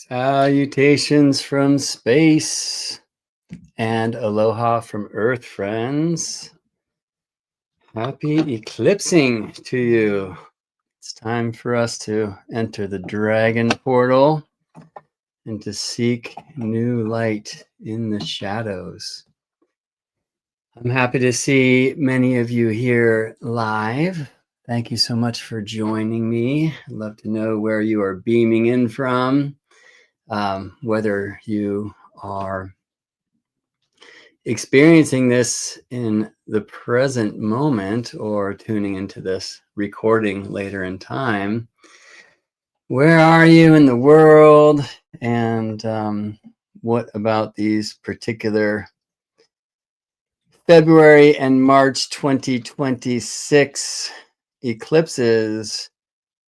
Salutations from space and aloha from Earth, friends. Happy eclipsing to you. It's time for us to enter the dragon portal and to seek new light in the shadows. I'm happy to see many of you here live. Thank you so much for joining me. I'd love to know where you are beaming in from. Whether you are experiencing this in the present moment or tuning into this recording later in time. Where are you in the world? And what about these particular February and March 2026 eclipses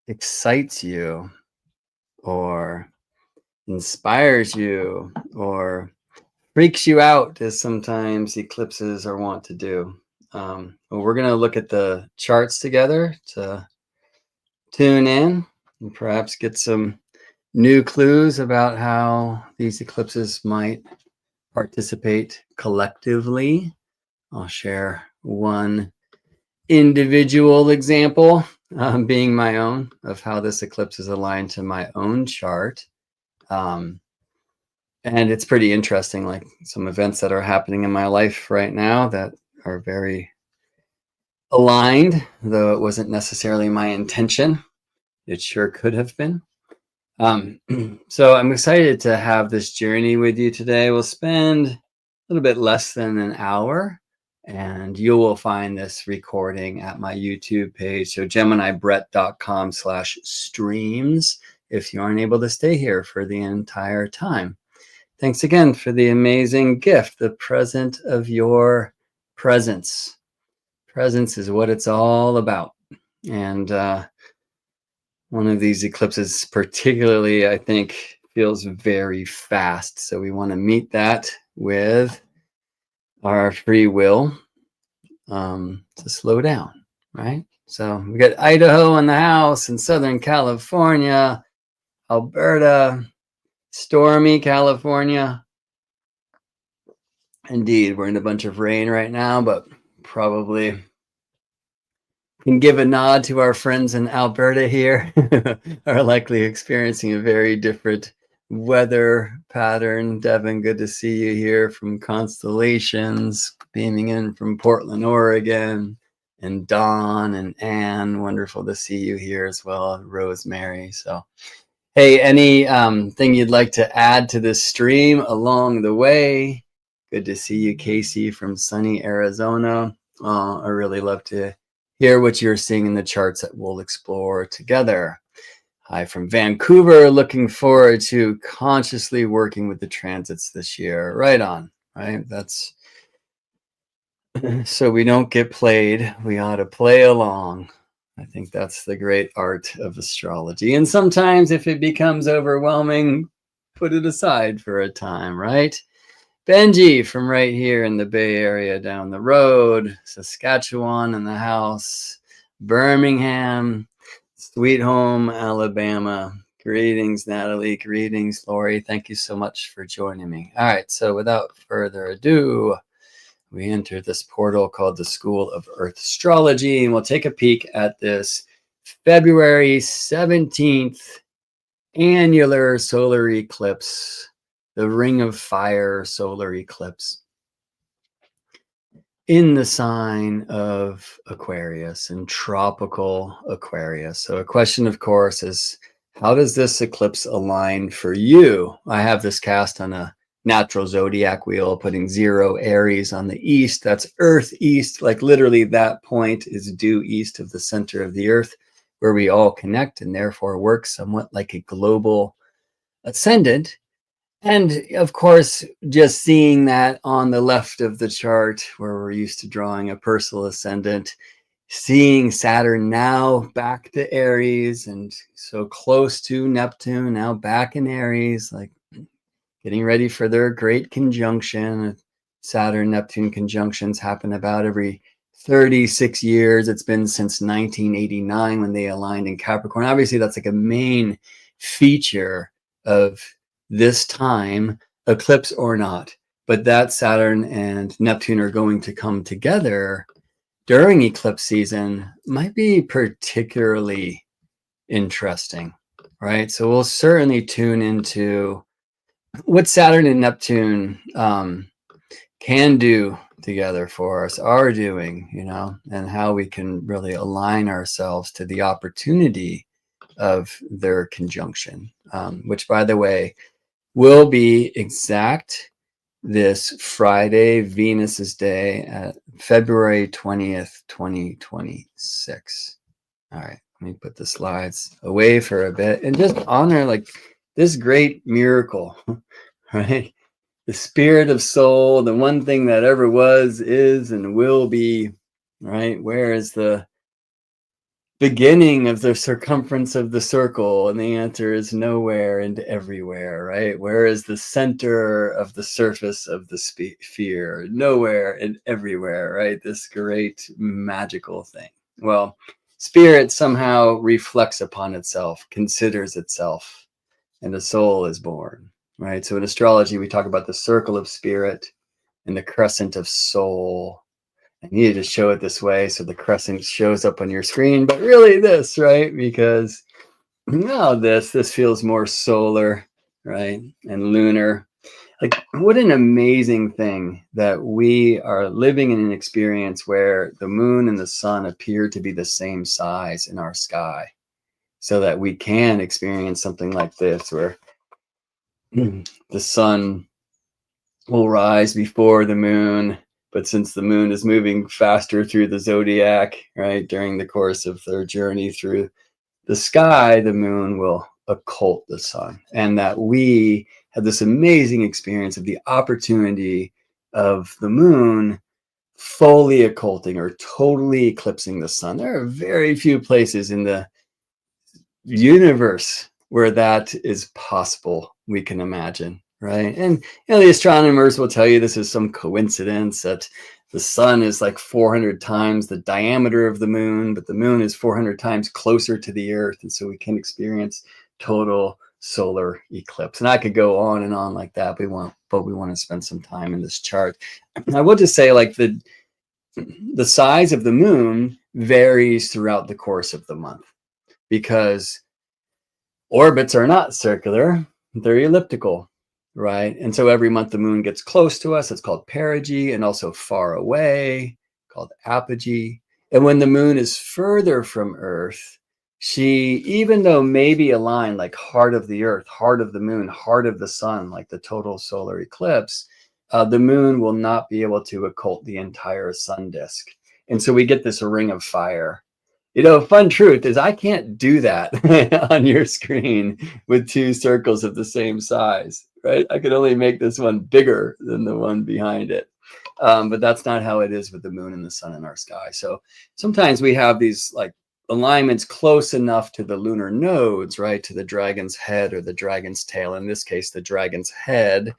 excites you or inspires you or freaks you out, as sometimes eclipses are wont to do? Well, we're going to look at the charts together to tune in and perhaps get some new clues about how these eclipses might participate collectively. I'll share one individual example, being my own, of how this eclipse is aligned to my own chart. And it's pretty interesting, like some events that are happening in my life right now that are very aligned, though it wasn't necessarily my intention. It sure could have been. So I'm excited to have this journey with you today. We'll spend a little bit less than an hour, and you will find this recording at my YouTube page. So geminibrett.com/streams if you aren't able to stay here for the entire time. Thanks again for the amazing gift, the present of your presence. Presence is what it's all about. And one of these eclipses particularly, I think, feels very fast. So we want to meet that with our free will to slow down, right? So we got Idaho in the house, in Southern California, Alberta, stormy California. Indeed, we're in a bunch of rain right now, but probably can give a nod to our friends in Alberta here are likely experiencing a very different weather pattern. Devin, good to see you here from Constellations, beaming in from Portland, Oregon. And Dawn and Anne, wonderful to see you here as well, Rosemary. So hey, any thing you'd like to add to this stream along the way? Good to see you, Casey, from sunny Arizona. I really love to hear what you're seeing in the charts that we'll explore together. Hi from Vancouver, looking forward to consciously working with the transits this year. Right on, right? That's so we don't get played. We ought to play along. I think that's the great art of astrology. And sometimes if it becomes overwhelming, put it aside for a time, right? Benji from right here in the Bay Area down the road, Saskatchewan in the house, Birmingham, Sweet Home, Alabama. Greetings, Natalie. Greetings, Lori. Thank you so much for joining me. All right, so without further ado, we enter this portal called the School of Earth Astrology, and we'll take a peek at this February 17th annular solar eclipse, the Ring of Fire solar eclipse in the sign of Aquarius, in tropical Aquarius. So a question, of course, is how does this eclipse align for you? I have this cast on a natural zodiac wheel, putting 0 Aries on the east. That's Earth east, like literally that point is due east of the center of the Earth, where we all connect and therefore work somewhat like a global ascendant. And of course, just seeing that on the left of the chart, where we're used to drawing a personal ascendant, seeing Saturn now back to Aries and so close to Neptune, now back in Aries, like getting ready for their great conjunction. Saturn-Neptune conjunctions happen about every 36 years. It's been since 1989 when they aligned in Capricorn. Obviously, that's like a main feature of this time, eclipse or not. But that Saturn and Neptune are going to come together during eclipse season might be particularly interesting, right? So we'll certainly tune into what Saturn and Neptune can do together for us, are doing, and how we can really align ourselves to the opportunity of their conjunction, which, by the way, will be exact this Friday, Venus's Day, at February 20th, 2026. All right, let me put the slides away for a bit and just honor like this great miracle, right? The spirit of soul, the one thing that ever was, is, and will be, right? Where is the beginning of the circumference of the circle? And the answer is nowhere and everywhere, right? Where is the center of the surface of the sphere? Nowhere and everywhere, right? This great magical thing. Well, spirit somehow reflects upon itself, considers itself, and the soul is born, right? So in astrology, we talk about the circle of spirit and the crescent of soul. I needed to show it this way so the crescent shows up on your screen, but really this, right? Because this feels more solar, right? And lunar. Like, what an amazing thing that we are living in an experience where the moon and the sun appear to be the same size in our sky, so that we can experience something like this, where the sun will rise before the moon, but since the moon is moving faster through the zodiac, right, during the course of their journey through the sky, the moon will occult the sun. And that we have this amazing experience of the opportunity of the moon fully occulting or totally eclipsing the sun. There are very few places in the universe where that is possible, we can imagine, right? And the astronomers will tell you this is some coincidence, that the sun is like 400 times the diameter of the moon, but the moon is 400 times closer to the earth, and so we can experience total solar eclipse. And I could go on and on like that, but we want to spend some time in this chart. I will just say, like, the size of the moon varies throughout the course of the month, because orbits are not circular, they're elliptical, right? And so every month the moon gets close to us, it's called perigee, and also far away, called apogee. And when the moon is further from Earth, she, even though maybe aligned like heart of the Earth, heart of the moon, heart of the sun, like the total solar eclipse, the moon will not be able to occult the entire sun disk. And so we get this ring of fire. Fun truth is I can't do that on your screen with two circles of the same size, right? I could only make this one bigger than the one behind it. But that's not how it is with the moon and the sun in our sky. So sometimes we have these like alignments close enough to the lunar nodes, right? To the dragon's head or the dragon's tail. In this case, the dragon's head,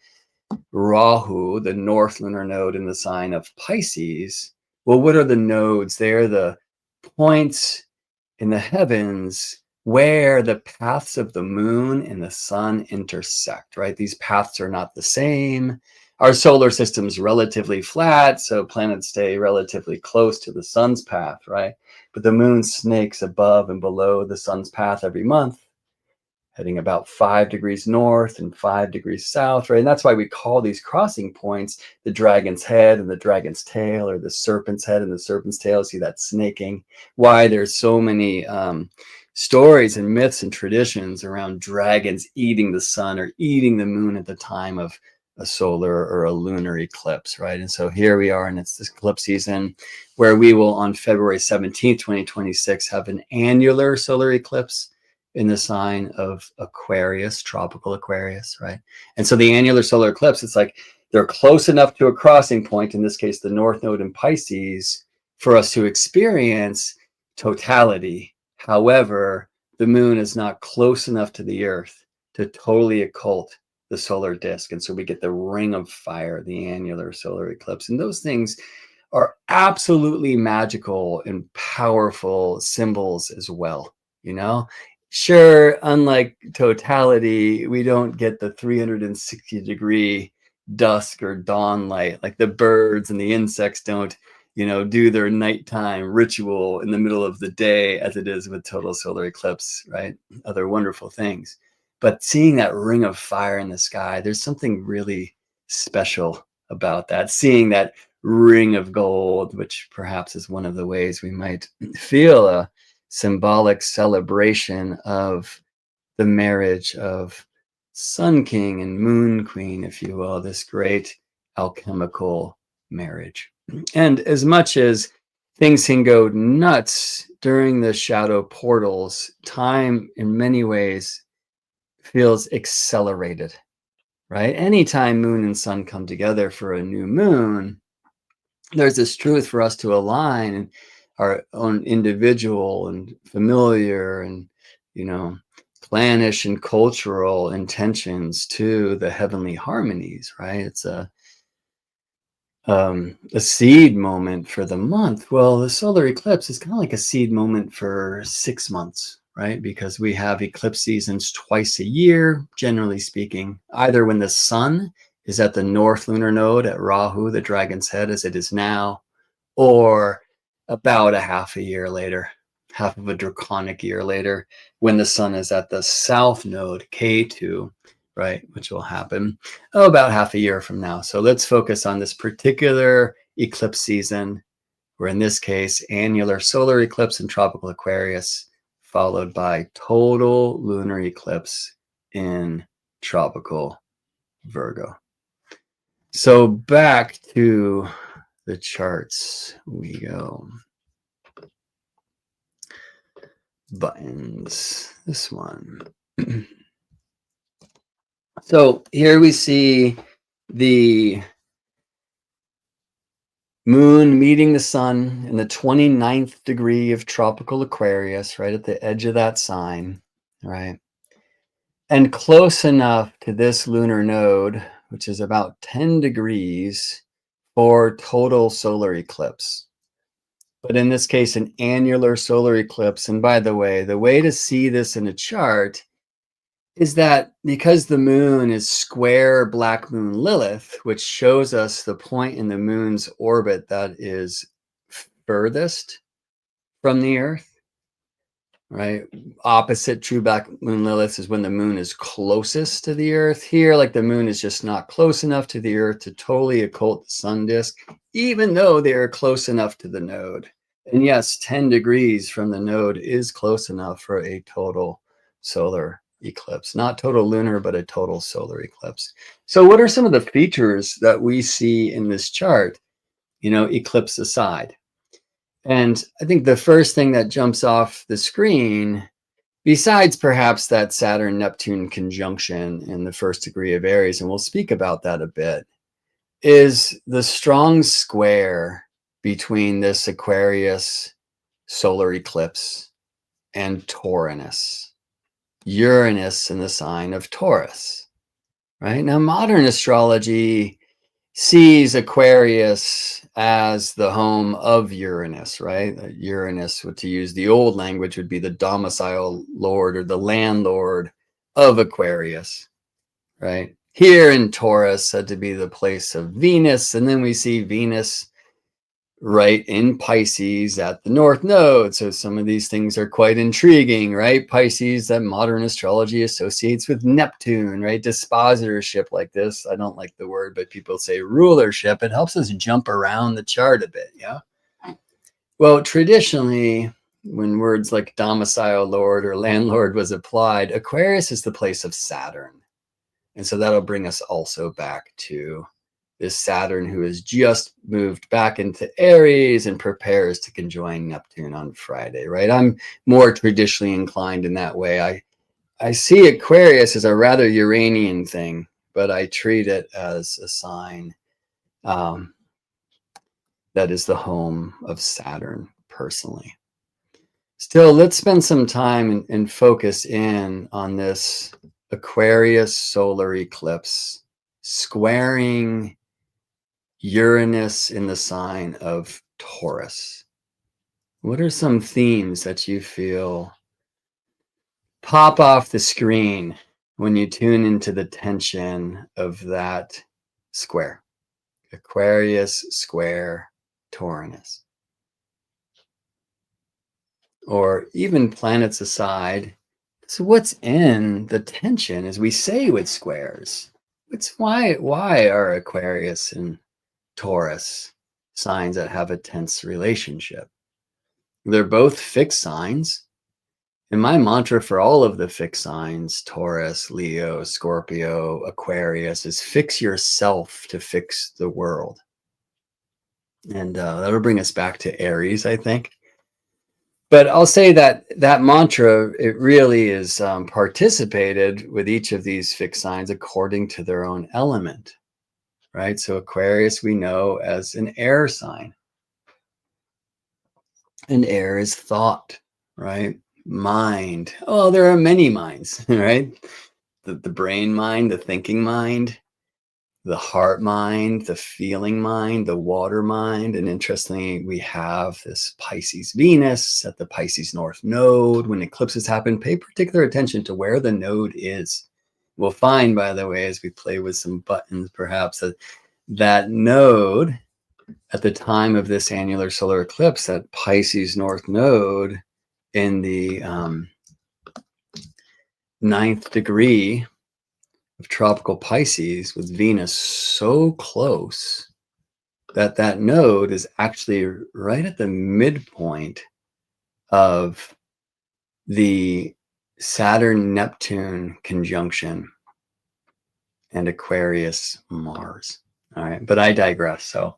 Rahu, the north lunar node in the sign of Pisces. Well, what are the nodes? They're the points in the heavens where the paths of the moon and the sun intersect, right? These paths are not the same. Our solar system's relatively flat, so planets stay relatively close to the sun's path, right? But the moon snakes above and below the sun's path every month, heading about 5 degrees north and 5 degrees south, right? And that's why we call these crossing points the dragon's head and the dragon's tail, or the serpent's head and the serpent's tail. See that snaking? Why there's so many stories and myths and traditions around dragons eating the sun or eating the moon at the time of a solar or a lunar eclipse, right? And so here we are, and it's this eclipse season where we will, on February 17th, 2026, have an annular solar eclipse in the sign of Aquarius, tropical Aquarius, right? And so the annular solar eclipse, it's like they're close enough to a crossing point, in this case, the North Node in Pisces, for us to experience totality. However, the moon is not close enough to the Earth to totally occult the solar disk. And so we get the ring of fire, the annular solar eclipse. And those things are absolutely magical and powerful symbols as well, Sure, unlike totality, we don't get the 360-degree dusk or dawn light. Like the birds and the insects don't, do their nighttime ritual in the middle of the day as it is with total solar eclipse, right? Other wonderful things. But seeing that ring of fire in the sky, there's something really special about that. Seeing that ring of gold, which perhaps is one of the ways we might feel a symbolic celebration of the marriage of Sun King and Moon Queen, if you will, this great alchemical marriage. And as much as things can go nuts during the shadow portals, time in many ways feels accelerated, right? Anytime moon and sun come together for a new moon, there's this truth for us to align and our own individual and familiar and clannish and cultural intentions to the heavenly harmonies, right? It's a seed moment for the month. Well, the solar eclipse is kind of like a seed moment for 6 months, right? Because we have eclipse seasons twice a year, generally speaking, either when the sun is at the north lunar node at Rahu, the dragon's head, as it is now, or about a half a year later, half of a draconic year later, when the sun is at the south node, K2, right, which will happen about half a year from now. So let's focus on this particular eclipse season, where in this case, annular solar eclipse in tropical Aquarius, followed by total lunar eclipse in tropical Virgo. So back to the charts we go. Buttons, this one. So here we see the moon meeting the sun in the 29th degree of tropical Aquarius, right at the edge of that sign, right? And close enough to this lunar node, which is about 10 degrees for total solar eclipse. But in this case, an annular solar eclipse. And by the way to see this in a chart is that because the moon is square black moon Lilith, which shows us the point in the moon's orbit that is furthest from the Earth, right? Opposite true black moon Lilith is when the moon is closest to the Earth. Here, like the moon is just not close enough to the Earth to totally occult the sun disk, even though they are close enough to the node. And yes, 10 degrees from the node is close enough for a total solar eclipse. Not total lunar, but a total solar eclipse. So what are some of the features that we see in this chart, eclipse aside? And I think the first thing that jumps off the screen, besides perhaps that Saturn-Neptune conjunction in the first degree of Aries, and we'll speak about that a bit, is the strong square between this Aquarius solar eclipse and Taurinus, Uranus in the sign of Taurus, right? Now, modern astrology sees Aquarius as the home of Uranus, right? Uranus, to use the old language, would be the domicile lord or the landlord of Aquarius, right? Here in Taurus, said to be the place of Venus. And then we see Venus right in Pisces at the North Node. So some of these things are quite intriguing, right? Pisces, that modern astrology associates with Neptune, right? Dispositorship like this. I don't like the word, but people say rulership. It helps us jump around the chart a bit, yeah? Well, traditionally, when words like domicile lord or landlord was applied, Aquarius is the place of Saturn. And so that'll bring us also back to this Saturn who has just moved back into Aries and prepares to conjoin Neptune on Friday, right? I'm more traditionally inclined in that way. I see Aquarius as a rather Uranian thing, but I treat it as a sign that is the home of Saturn personally. Still, let's spend some time and focus in on this Aquarius solar eclipse squaring Uranus in the sign of Taurus. What are some themes that you feel pop off the screen when you tune into the tension of that square. Aquarius square Taurinus. Or even planets aside. So what's in the tension, as we say with squares? It's why are Aquarius and Taurus signs that have a tense relationship? They're both fixed signs. And my mantra for all of the fixed signs, Taurus, Leo, Scorpio, Aquarius, is fix yourself to fix the world. And that'll bring us back to Aries, I think. But I'll say that that mantra, it really is participated with each of these fixed signs according to their own element, right? So Aquarius, we know as an air sign. And air is thought, right? Mind. Oh, there are many minds, right? The brain mind, the thinking mind, the heart mind, the feeling mind, the water mind. And interestingly, we have this Pisces Venus at the Pisces North Node. When eclipses happen, pay particular attention to where the node is. We'll find, by the way, as we play with some buttons, perhaps that node at the time of this annular solar eclipse, that Pisces North Node in the 9th degree of tropical Pisces with Venus so close that that node is actually right at the midpoint of the Saturn-Neptune conjunction and Aquarius-Mars. All right, but I digress. So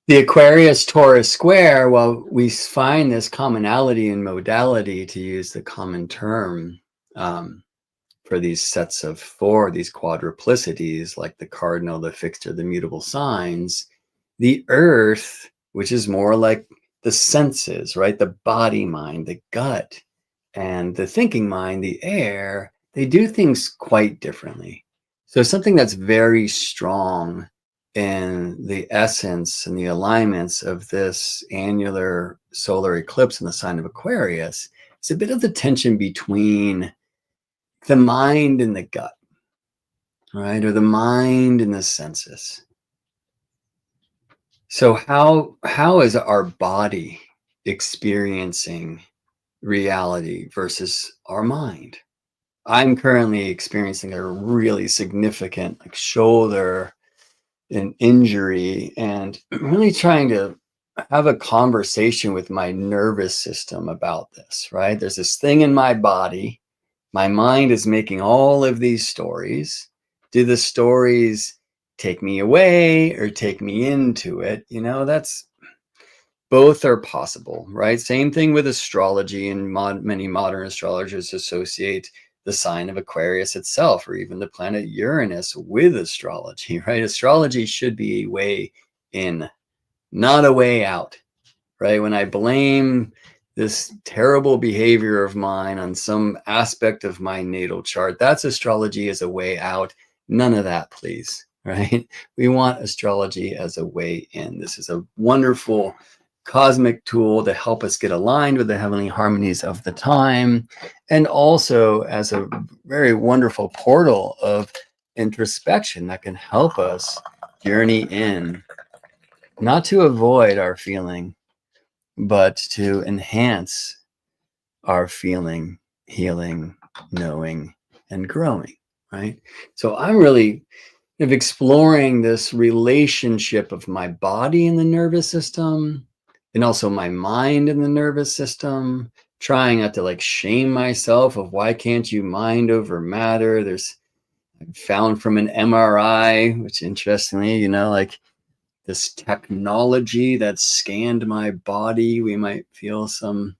the Aquarius-Taurus square, well, we find this commonality in modality, to use the common term, for these sets of four, these quadruplicities, like the cardinal, the fixed, or the mutable signs. The earth, which is more like the senses, right? The body mind, the gut, and the thinking mind, the air, they do things quite differently. So something that's very strong in the essence and the alignments of this annular solar eclipse in the sign of Aquarius is a bit of the tension between the mind and the gut, right? Or the mind and the senses. So how is our body experiencing reality versus our mind? I'm currently experiencing a really significant shoulder and injury, and I'm really trying to have a conversation with my nervous system about this, right? There's this thing in my body. My mind is making all of these stories. Do the stories take me away or take me into it? You know, that's both are possible, right? Same thing with astrology, and many modern astrologers associate the sign of Aquarius itself, or even the planet Uranus, with astrology, right? Astrology should be a way in, not a way out, right? When I blame this terrible behavior of mine on some aspect of my natal chart, that's astrology as a way out. None of that, please, right? We want astrology as a way in. This is a wonderful cosmic tool to help us get aligned with the heavenly harmonies of the time, and also as a very wonderful portal of introspection that can help us journey in, not to avoid our feeling, but to enhance our feeling, healing, knowing, and growing, right? So I'm really exploring this relationship of my body and the nervous system, and also my mind and the nervous system, trying not to shame myself of why can't you mind over matter. I found from an MRI, which interestingly, this technology that scanned my body, we might feel some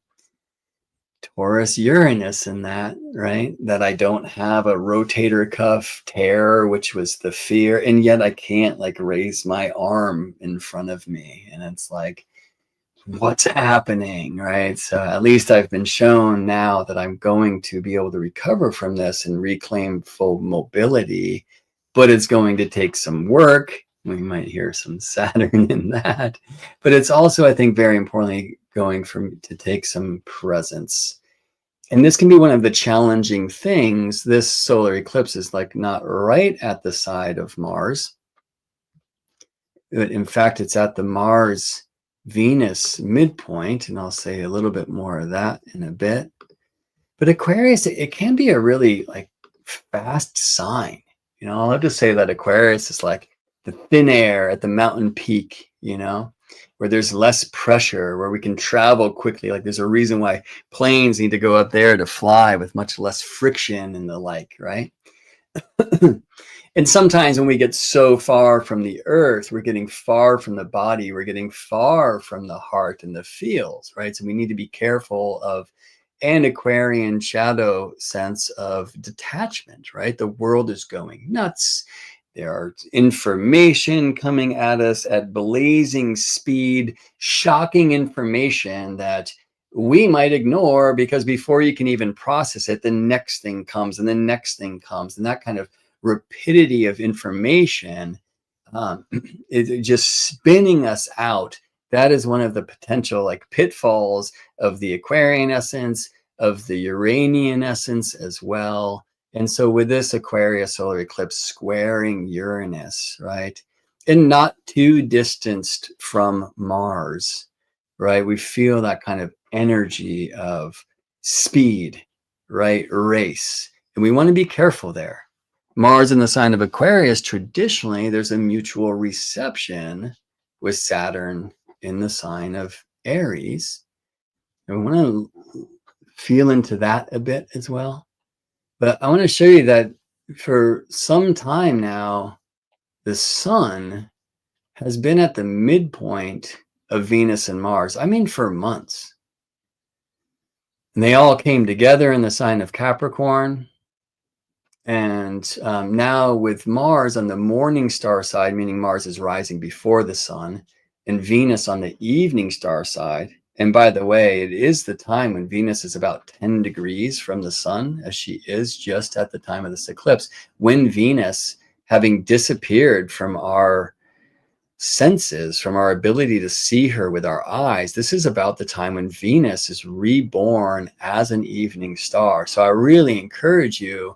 Taurus Uranus in that, right? That I don't have a rotator cuff tear, which was the fear, and yet I can't raise my arm in front of me. And it's what's happening, right? So at least I've been shown now that I'm going to be able to recover from this and reclaim full mobility, but it's going to take some work. We might hear some Saturn in that, but it's also, I think, very importantly, going to take some presence And this can be one of the challenging things. This solar eclipse is like not right at the side of Mars. In fact, it's at the Mars Venus midpoint, and I'll say a little bit more of that in a bit. But Aquarius, it can be a really like fast sign. You know, I love to say that Aquarius is like the thin air at the mountain peak, you know, where there's less pressure, where we can travel quickly. Like there's a reason why planes need to go up there to fly with much less friction and the like, right? And sometimes when we get so far from the earth, we're getting far from the body, we're getting far from the heart and the feels, right? So we need to be careful of an Aquarian shadow sense of detachment, right? The world is going nuts. There are information coming at us at blazing speed, shocking information that we might ignore because before you can even process it, the next thing comes and the next thing comes. And that kind of rapidity of information is just spinning us out. That is one of the potential like pitfalls of the Aquarian essence, of the Uranian essence as well. And so with this Aquarius solar eclipse squaring Uranus, right, and not too distanced from Mars, right, we feel that kind of energy of speed, right, race. And we want to be careful there. Mars in the sign of Aquarius, traditionally, there's a mutual reception with Saturn in the sign of Aries. And we want to feel into that a bit as well. But I want to show you that for some time now, the sun has been at the midpoint of Venus and Mars. I mean, for months. And they all came together in the sign of Capricorn. And now with Mars on the morning star side, meaning Mars is rising before the sun, and Venus on the evening star side. And by the way, it is the time when Venus is about 10 degrees from the sun, as she is just at the time of this eclipse, when Venus, having disappeared from our senses, from our ability to see her with our eyes, this is about the time when Venus is reborn as an evening star. So I really encourage you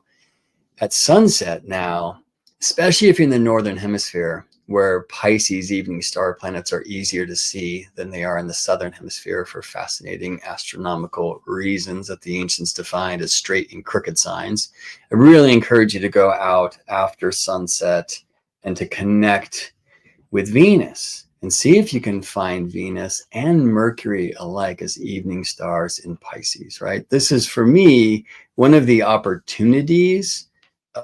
at sunset now, especially if you're in the northern hemisphere, where Pisces evening star planets are easier to see than they are in the southern hemisphere for fascinating astronomical reasons that the ancients defined as straight and crooked signs. I really encourage you to go out after sunset and to connect with Venus and see if you can find Venus and Mercury alike as evening stars in Pisces, right? This is, for me, one of the opportunities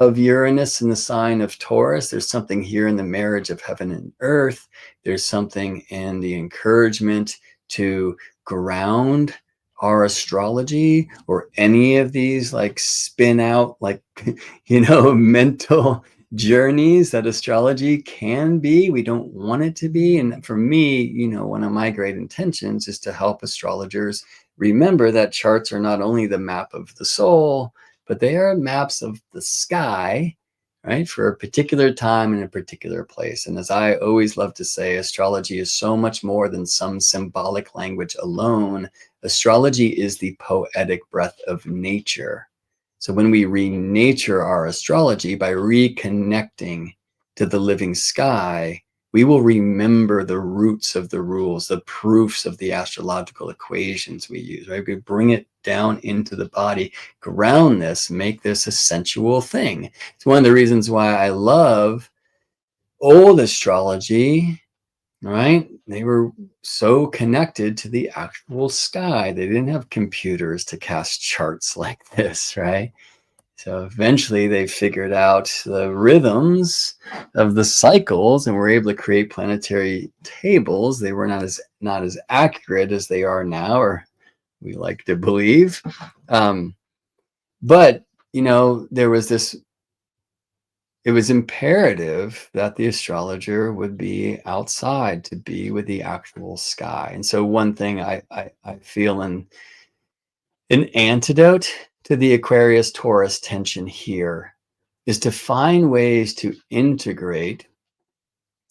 of Uranus in the sign of Taurus. There's something here in the marriage of heaven and earth. There's something in the encouragement to ground our astrology or any of these like spin out like, you know, mental journeys that astrology can be. We don't want it to be. And for me, you know, one of my great intentions is to help astrologers remember that charts are not only the map of the soul, but they are maps of the sky, right, for a particular time in a particular place. And as I always love to say, astrology is so much more than some symbolic language alone. Astrology is the poetic breath of nature. So when we renature our astrology by reconnecting to the living sky, we will remember the roots of the rules, the proofs of the astrological equations we use, right? We bring it down into the body, ground this, make this a sensual thing. It's one of the reasons why I love old astrology, right? They were so connected to the actual sky. They didn't have computers to cast charts like this, right? So eventually they figured out the rhythms of the cycles and were able to create planetary tables. They were not as accurate as they are now, or we like to believe. But, you know, there was this, it was imperative that the astrologer would be outside to be with the actual sky. And so one thing I feel an antidote to the Aquarius Taurus tension here is to find ways to integrate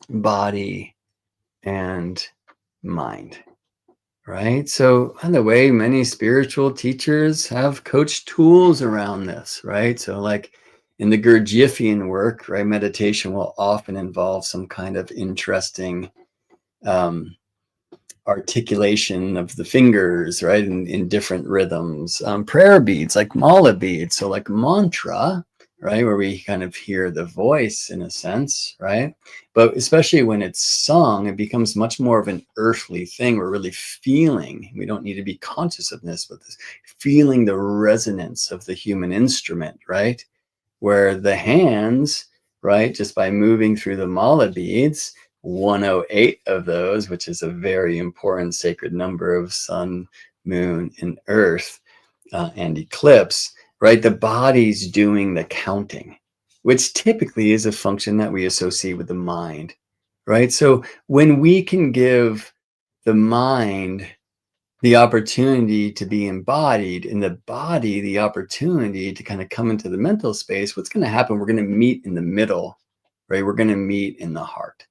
body and mind, right? So, by the way, many spiritual teachers have coach tools around this, right? So, like in the Gurdjieffian work, right, meditation will often involve some kind of interesting um, articulation of the fingers, right, in different rhythms. Prayer beads, like mala beads, so like mantra, right, where we kind of hear the voice in a sense, right? But especially when it's sung, it becomes much more of an earthly thing. We're really feeling. We don't need to be conscious of this, but this feeling the resonance of the human instrument, right? Where the hands, right, just by moving through the mala beads, 108 of those, which is a very important sacred number of sun, moon, and earth and eclipse, right? The body's doing the counting, which typically is a function that we associate with the mind, right? So when we can give the mind the opportunity to be embodied, in the body the opportunity to kind of come into the mental space, what's going to happen? We're going to meet in the middle, right? We're going to meet in the heart.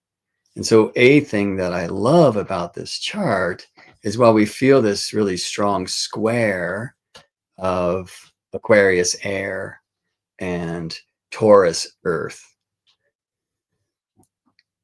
And so a thing that I love about this chart is while we feel this really strong square of Aquarius air and Taurus earth,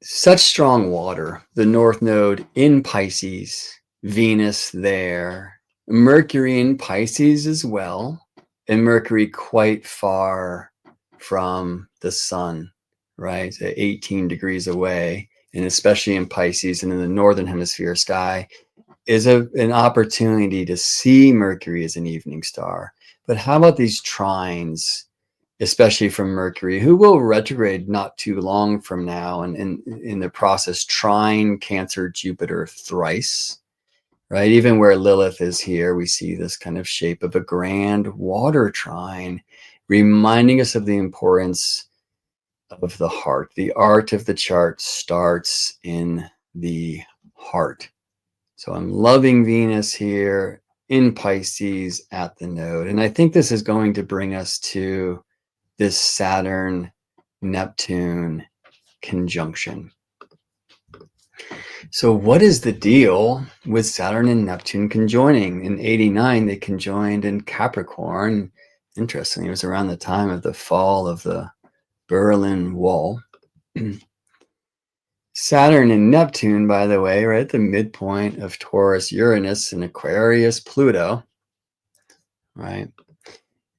such strong water, the North Node in Pisces, Venus there, Mercury in Pisces as well, and Mercury quite far from the sun, right? 18 degrees away, and especially in Pisces and in the northern hemisphere sky, is an opportunity to see Mercury as an evening star. But how about these trines, especially from Mercury, who will retrograde not too long from now, and in the process trine Cancer, Jupiter thrice, right? Even where Lilith is here, we see this kind of shape of a grand water trine, reminding us of the importance of the heart. The art of the chart starts in the heart. So I'm loving Venus here in Pisces at the node. And I think this is going to bring us to this Saturn-Neptune conjunction. So what is the deal with Saturn and Neptune conjoining? In 89, they conjoined in Capricorn. Interestingly, it was around the time of the fall of the Berlin Wall. Saturn and Neptune, by the way, right at the midpoint of Taurus, Uranus, and Aquarius, Pluto, right?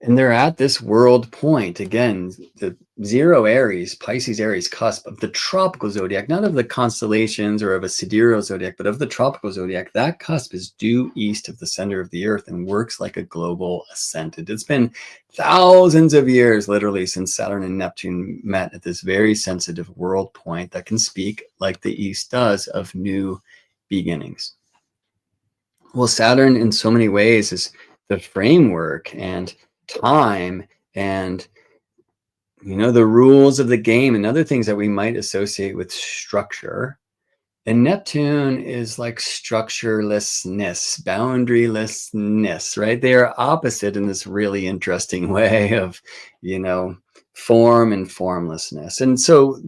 And they're at this world point, again, the zero Aries, Pisces Aries cusp of the tropical zodiac, not of the constellations or of a sidereal zodiac, but of the tropical zodiac. That cusp is due east of the center of the earth and works like a global ascendant. It's been thousands of years, literally, since Saturn and Neptune met at this very sensitive world point that can speak, like the east does, of new beginnings. Well, Saturn in so many ways is the framework and time and the rules of the game and other things that we might associate with structure. And Neptune is like structurelessness, boundarylessness, right? They are opposite in this really interesting way of form and formlessness. And so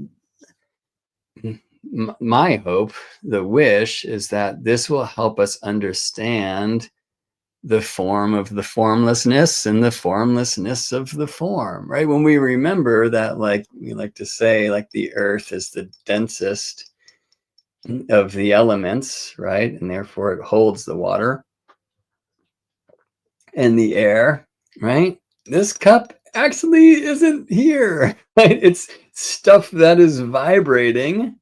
my hope, the wish, is that this will help us understand the form of the formlessness and the formlessness of the form, right? When we remember that, like we like to say, like the earth is the densest of the elements, right? And therefore it holds the water and the air, right? This cup actually isn't here, right? It's stuff that is vibrating,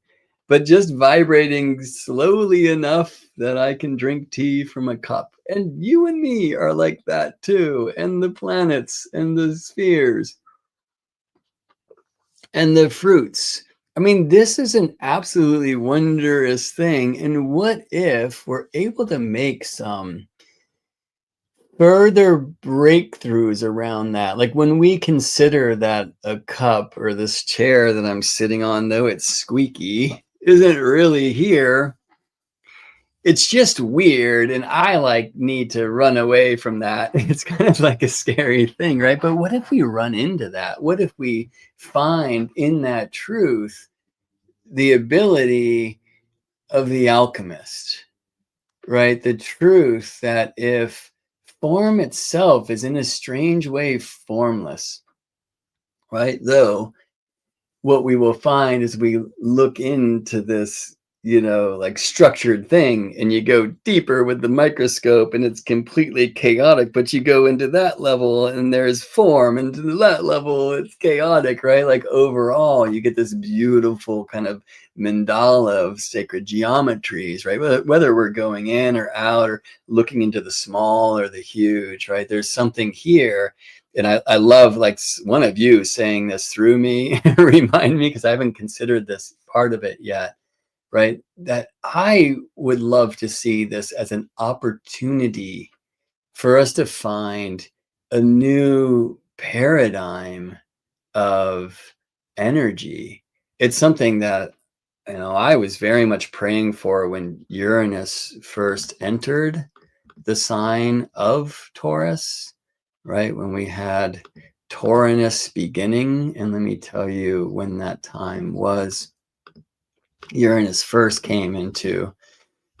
but just vibrating slowly enough that I can drink tea from a cup. And you and me are like that too. And the planets and the spheres and the fruits. I mean, this is an absolutely wondrous thing. And what if we're able to make some further breakthroughs around that? Like when we consider that a cup or this chair that I'm sitting on, though it's squeaky, isn't really here. It's just weird, and I need to run away from that. It's kind of like a scary thing, right? But what if we run into that? What if we find in that truth the ability of the alchemist, right? The truth that if form itself is in a strange way formless, right? Though what we will find is we look into this, like structured thing, and you go deeper with the microscope and it's completely chaotic, but you go into that level and there's form, and to that level it's chaotic, right? Like overall you get this beautiful kind of mandala of sacred geometries, right? Whether we're going in or out or looking into the small or the huge, right? There's something here. And I love like one of you saying this through me, remind me, because I haven't considered this part of it yet, right? That I would love to see this as an opportunity for us to find a new paradigm of energy. It's something that, I was very much praying for when Uranus first entered the sign of Taurus, right? When we had Taurinus beginning. And let me tell you when that time was. Uranus first came into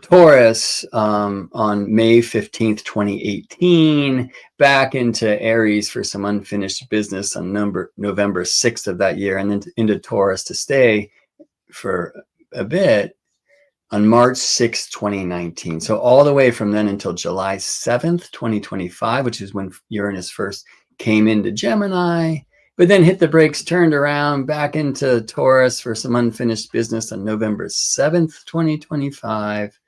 Taurus on May 15th, 2018, back into Aries for some unfinished business on November 6th of that year, and then into Taurus to stay for a bit on March 6th, 2019. So all the way from then until July 7th, 2025, which is when Uranus first came into Gemini, but then hit the brakes, turned around back into Taurus for some unfinished business on November 7th, 2025.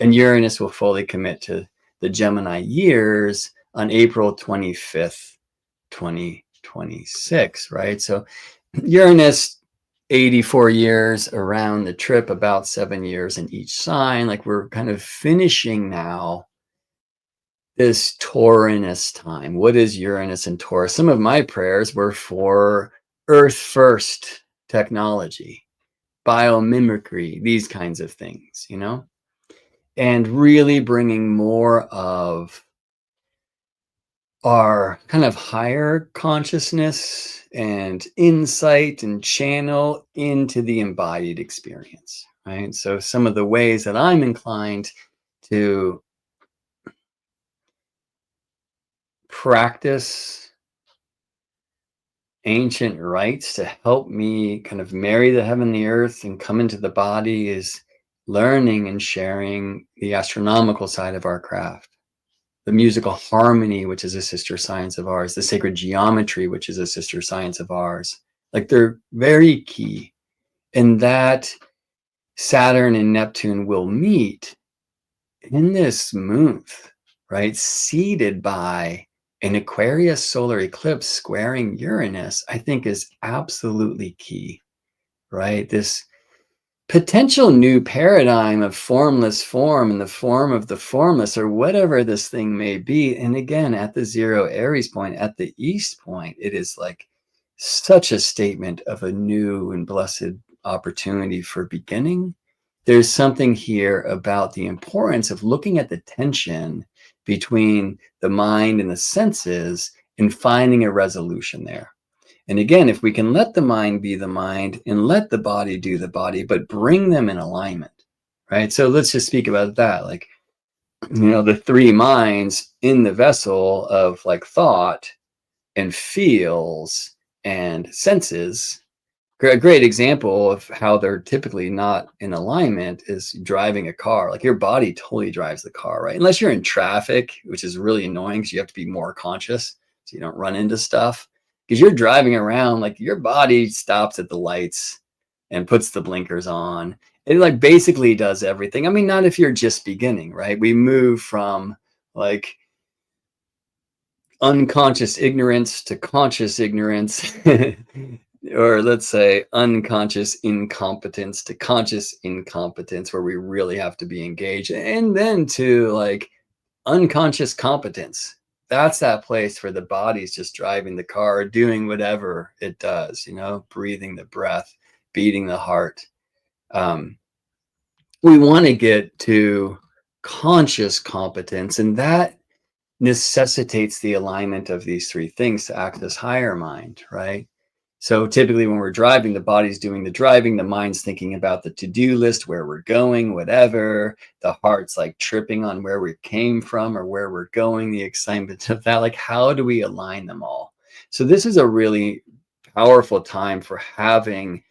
And Uranus will fully commit to the Gemini years on April 25th, 2026, right? So Uranus, 84 years around the trip, about 7 years in each sign. Like we're kind of finishing now this Taurinus time. What is Uranus and Taurus? Some of my prayers were for Earth first technology, biomimicry, these kinds of things, and really bringing more of our kind of higher consciousness and insight and channel into the embodied experience, right? So some of the ways that I'm inclined to practice ancient rites to help me kind of marry the heaven and the earth and come into the body is learning and sharing the astronomical side of our craft, the musical harmony, which is a sister science of ours, the sacred geometry, which is a sister science of ours. Like they're very key. And that Saturn and Neptune will meet in this month, right? Seated by an Aquarius solar eclipse squaring Uranus, I think is absolutely key, right? This potential new paradigm of formless form in the form of the formless, or whatever this thing may be. And again, at the 0 Aries point, at the East point, it is like such a statement of a new and blessed opportunity for beginning. There's something here about the importance of looking at the tension between the mind and the senses and finding a resolution there. And again, if we can let the mind be the mind and let the body do the body, but bring them in alignment, right? So let's just speak about that. Like, the three minds in the vessel of like thought and feels and senses. A great example of how they're typically not in alignment is driving a car. Like your body totally drives the car, right? Unless you're in traffic, which is really annoying because you have to be more conscious so you don't run into stuff. Because you're driving around, like your body stops at the lights and puts the blinkers on. It like basically does everything. I mean, not if you're just beginning, right? We move from like unconscious ignorance to conscious ignorance, or let's say unconscious incompetence to conscious incompetence, where we really have to be engaged, and then to like unconscious competence. That's that place where the body's just driving the car, doing whatever it does, breathing the breath, beating the heart. We want to get to conscious competence, and that necessitates the alignment of these three things to act as higher mind, right? So typically when we're driving, the body's doing the driving, the mind's thinking about the to-do list, where we're going, whatever. The heart's like tripping on where we came from or where we're going, the excitement of that. Like, how do we align them all? So this is a really powerful time for having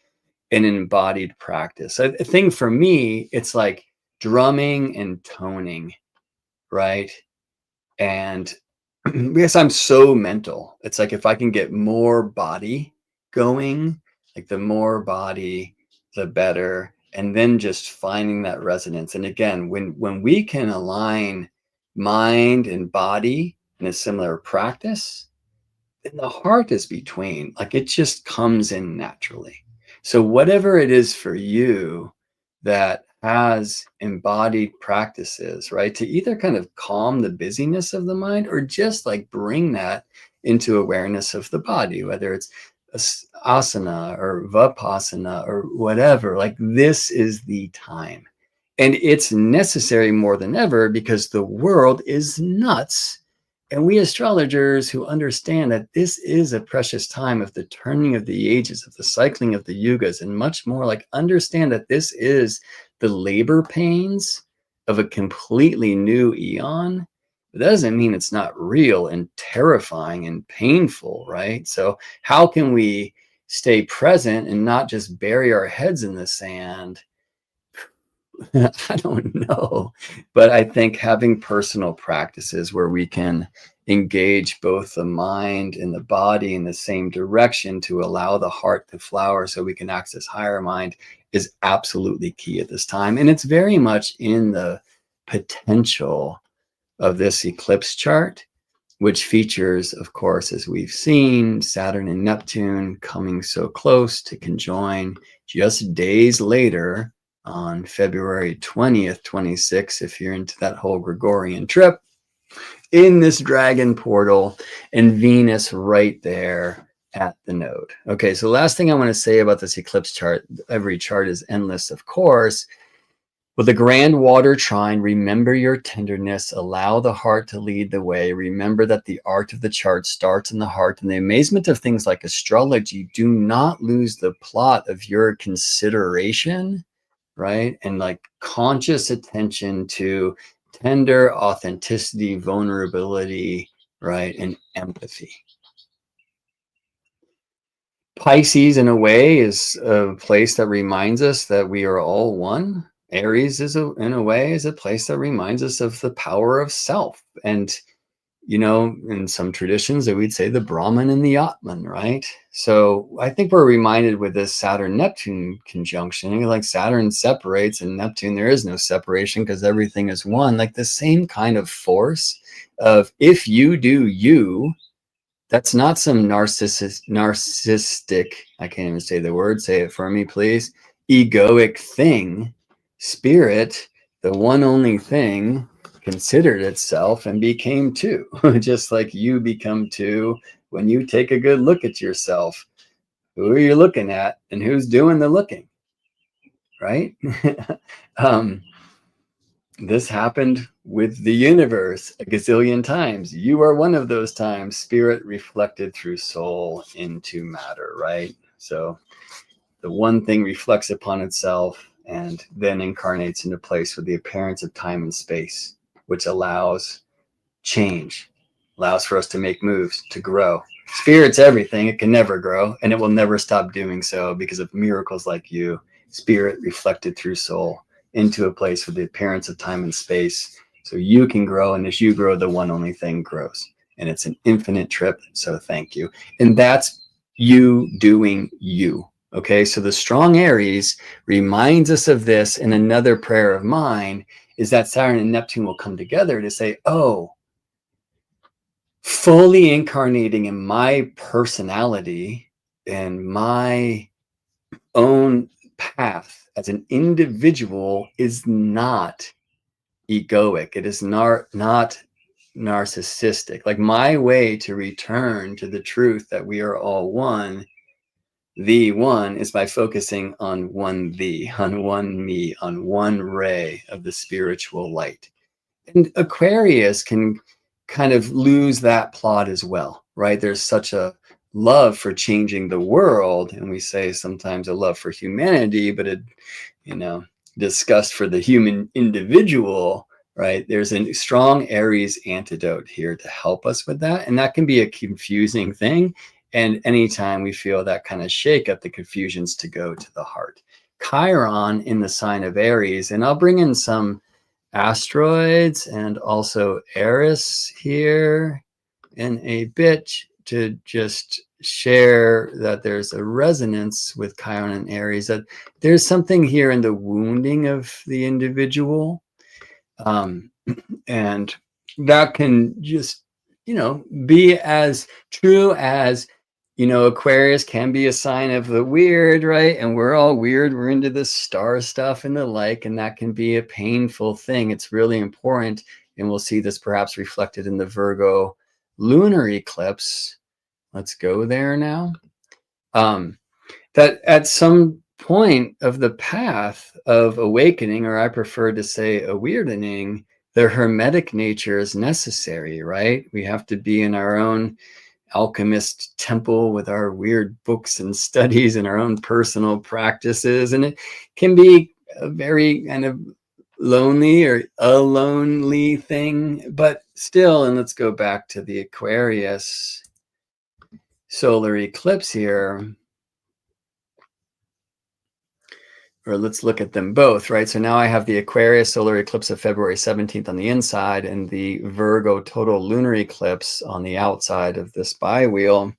an embodied practice. I think for me, it's like drumming and toning, right? And because I'm so mental, it's like if I can get more body going, like the more body, the better. And then just finding that resonance. And again, when we can align mind and body in a similar practice, then the heart is between. Like it just comes in naturally. So whatever it is for you that has embodied practices, right? To either kind of calm the busyness of the mind or just like bring that into awareness of the body, whether it's asana or vipassana or whatever, like this is the time. And it's necessary more than ever because the world is nuts. And we astrologers who understand that this is a precious time of the turning of the ages, of the cycling of the yugas, and much more, like understand that this is the labor pains of a completely new eon. That doesn't mean it's not real and terrifying and painful, right? So how can we stay present and not just bury our heads in the sand? I don't know, but I think having personal practices where we can engage both the mind and the body in the same direction to allow the heart to flower so we can access higher mind is absolutely key at this time. And it's very much in the potential of this eclipse chart, which features, of course, as we've seen, Saturn and Neptune coming so close to conjoin just days later on February 20th, 26, if you're into that whole Gregorian trip, in this dragon portal, and Venus right there at the node. Okay, so last thing I want to say about this eclipse chart, every chart is endless, of course. With the grand water trine, remember your tenderness, allow the heart to lead the way. Remember that the art of the chart starts in the heart. And the amazement of things like astrology, do not lose the plot of your consideration, right? And like conscious attention to tender authenticity, vulnerability, right? And empathy. Pisces, in a way, is a place that reminds us that we are all one. Aries in a way, is a place that reminds us of the power of self. And, you know, in some traditions, that we'd say the Brahman and the Atman, right? So I think we're reminded with this Saturn-Neptune conjunction, like Saturn separates and Neptune, there is no separation because everything is one. Like the same kind of force of if you do you, that's not some narcissistic, I can't even say the word, say it for me, please, egoic thing. Spirit, the one only thing, considered itself and became two, just like you become two when you take a good look at yourself. Who are you looking at and who's doing the looking, right? This happened with the universe a gazillion times. You are one of those times. Spirit reflected through soul into matter, right? So the one thing reflects upon itself and then incarnates into place with the appearance of time and space, which allows change, allows for us to make moves, to grow. Spirit's everything. It can never grow, and it will never stop doing so because of miracles like you. Spirit reflected through soul into a place with the appearance of time and space, so you can grow, and as you grow, the one only thing grows. And it's an infinite trip, so thank you. And that's you doing you. Okay, so the strong Aries reminds us of this, and another prayer of mine is that Saturn and Neptune will come together to say, oh, fully incarnating in my personality and my own path as an individual is not egoic. It is not narcissistic. Like my way to return to the truth that we are all one, the one, is by focusing on one thee, on one me, on one ray of the spiritual light. And Aquarius can kind of lose that plot as well, right? There's such a love for changing the world, and we say sometimes a love for humanity, but it, you know, disgust for the human individual, right? There's a strong Aries antidote here to help us with that. And that can be a confusing thing. And anytime we feel that kind of shake up, the confusions to go to the heart. Chiron in the sign of Aries, and I'll bring in some asteroids and also Eris here in a bit to just share that there's a resonance with Chiron and Aries, that there's something here in the wounding of the individual. And that can just, be as true as, Aquarius can be a sign of the weird, right? And we're all weird. We're into this star stuff and the like, and that can be a painful thing. It's really important. And we'll see this perhaps reflected in the Virgo lunar eclipse. Let's go there now. That at some point of the path of awakening, or I prefer to say awakening, the hermetic nature is necessary, right? We have to be in our own alchemist temple with our weird books and studies and our own personal practices. And it can be a very kind of lonely or a lonely thing, but still, and let's go back to the Aquarius solar eclipse here. Or let's look at them both, right? So now I have the Aquarius solar eclipse of February 17th on the inside and the Virgo total lunar eclipse on the outside of this bi-wheel.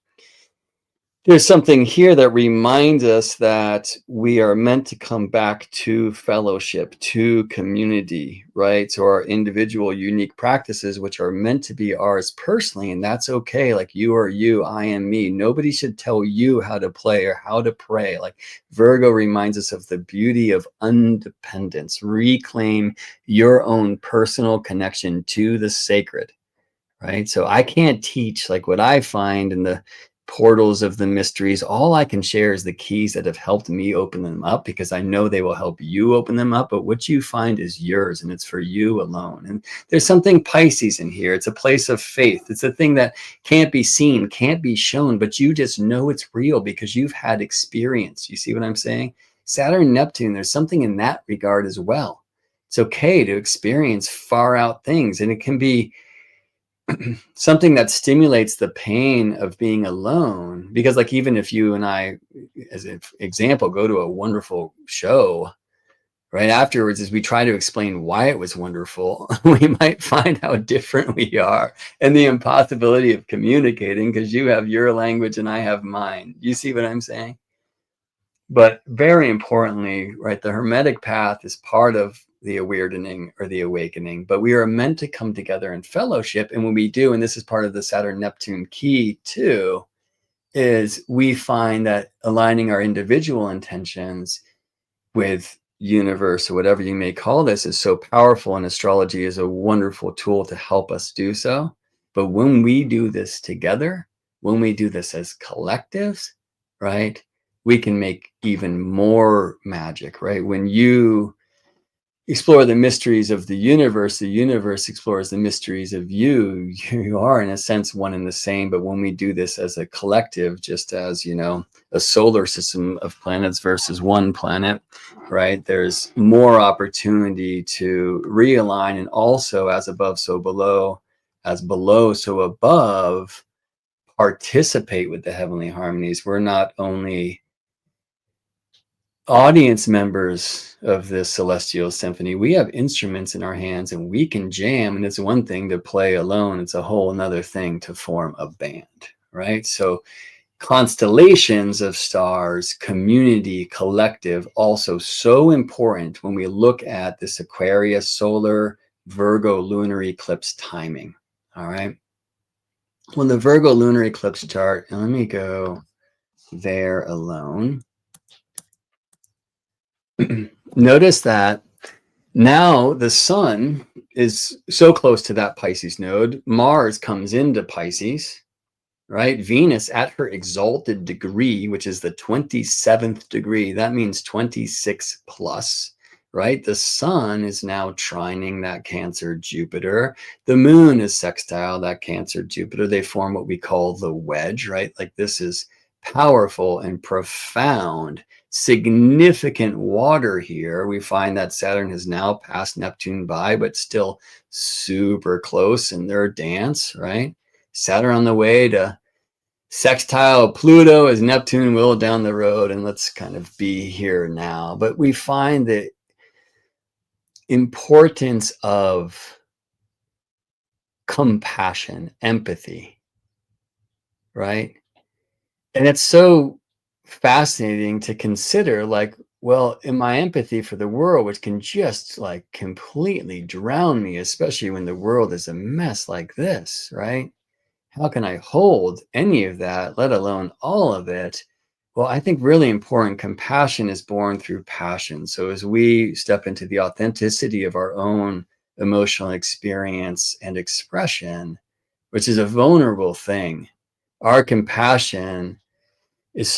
There's something here that reminds us that we are meant to come back to fellowship, to community, right? So our individual unique practices, which are meant to be ours personally, and that's okay. Like you are you, I am me. Nobody should tell you how to play or how to pray. Like Virgo reminds us of the beauty of independence. Reclaim your own personal connection to the sacred, right? So I can't teach like what I find in the portals of the mysteries. All I can share is the keys that have helped me open them up, because I know they will help you open them up. But what you find is yours, and it's for you alone. And there's something Pisces in here. It's a place of faith. It's a thing that can't be seen, can't be shown, but you just know it's real because you've had experience. You see what I'm saying? Saturn, Neptune, there's something in that regard as well. It's okay to experience far out things, and it can be something that stimulates the pain of being alone. Because like, even if you and I, as an example, go to a wonderful show, right afterwards, as we try to explain why it was wonderful, we might find how different we are and the impossibility of communicating, because you have your language and I have mine. You see what I'm saying? But very importantly, right, the Hermetic path is part of the awakening or the awakening, but we are meant to come together in fellowship. And when we do, and this is part of the Saturn Neptune key too, is we find that aligning our individual intentions with universe, or whatever you may call this, is so powerful. And astrology is a wonderful tool to help us do so. But when we do this together, when we do this as collectives, right, we can make even more magic, right? When you explore the mysteries of the universe explores the mysteries of you. You are, in a sense, one and the same. But when we do this as a collective, just as, a solar system of planets versus one planet, right, there's more opportunity to realign. And also, as above, so below, as below, so above, participate with the heavenly harmonies. We're not only audience members of this celestial symphony, we have instruments in our hands and we can jam. And it's one thing to play alone, it's a whole another thing to form a band, right? So constellations of stars, community, collective, also so important when we look at this Aquarius solar Virgo lunar eclipse timing. All right, when the Virgo lunar eclipse chart, and let me go there alone. Notice that now the sun is so close to that Pisces node. Mars comes into Pisces, right? Venus at her exalted degree, which is the 27th degree. That means 26 plus, right? The sun is now trining that Cancer Jupiter. The moon is sextile that Cancer Jupiter. They form what we call the wedge, right? Like this is powerful and profound, significant water here. We find that Saturn has now passed Neptune by, but still super close in their dance, right? Saturn on the way to sextile Pluto as Neptune will down the road, and let's kind of be here now. But we find the importance of compassion, empathy, right? And it's so fascinating to consider, like, well, in my empathy for the world, which can just like completely drown me, especially when the world is a mess like this, right? How can I hold any of that, let alone all of it? Well, I think really important, compassion is born through passion. So as we step into the authenticity of our own emotional experience and expression, which is a vulnerable thing, our compassion is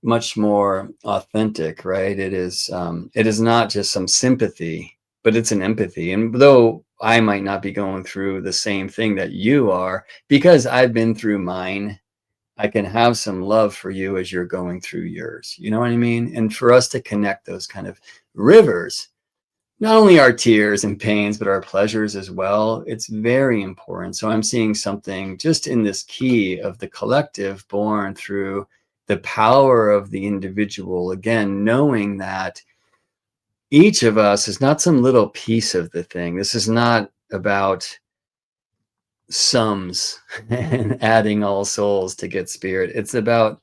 much more authentic, right? It is not just some sympathy, but it's an empathy. And though I might not be going through the same thing that you are, because I've been through mine, I can have some love for you as you're going through yours. You know what I mean? And for us to connect those kind of rivers, not only our tears and pains, but our pleasures as well, it's very important. So I'm seeing something just in this key of the collective born through the power of the individual. Again, knowing that each of us is not some little piece of the thing. This is not about sums and adding all souls to get spirit. It's about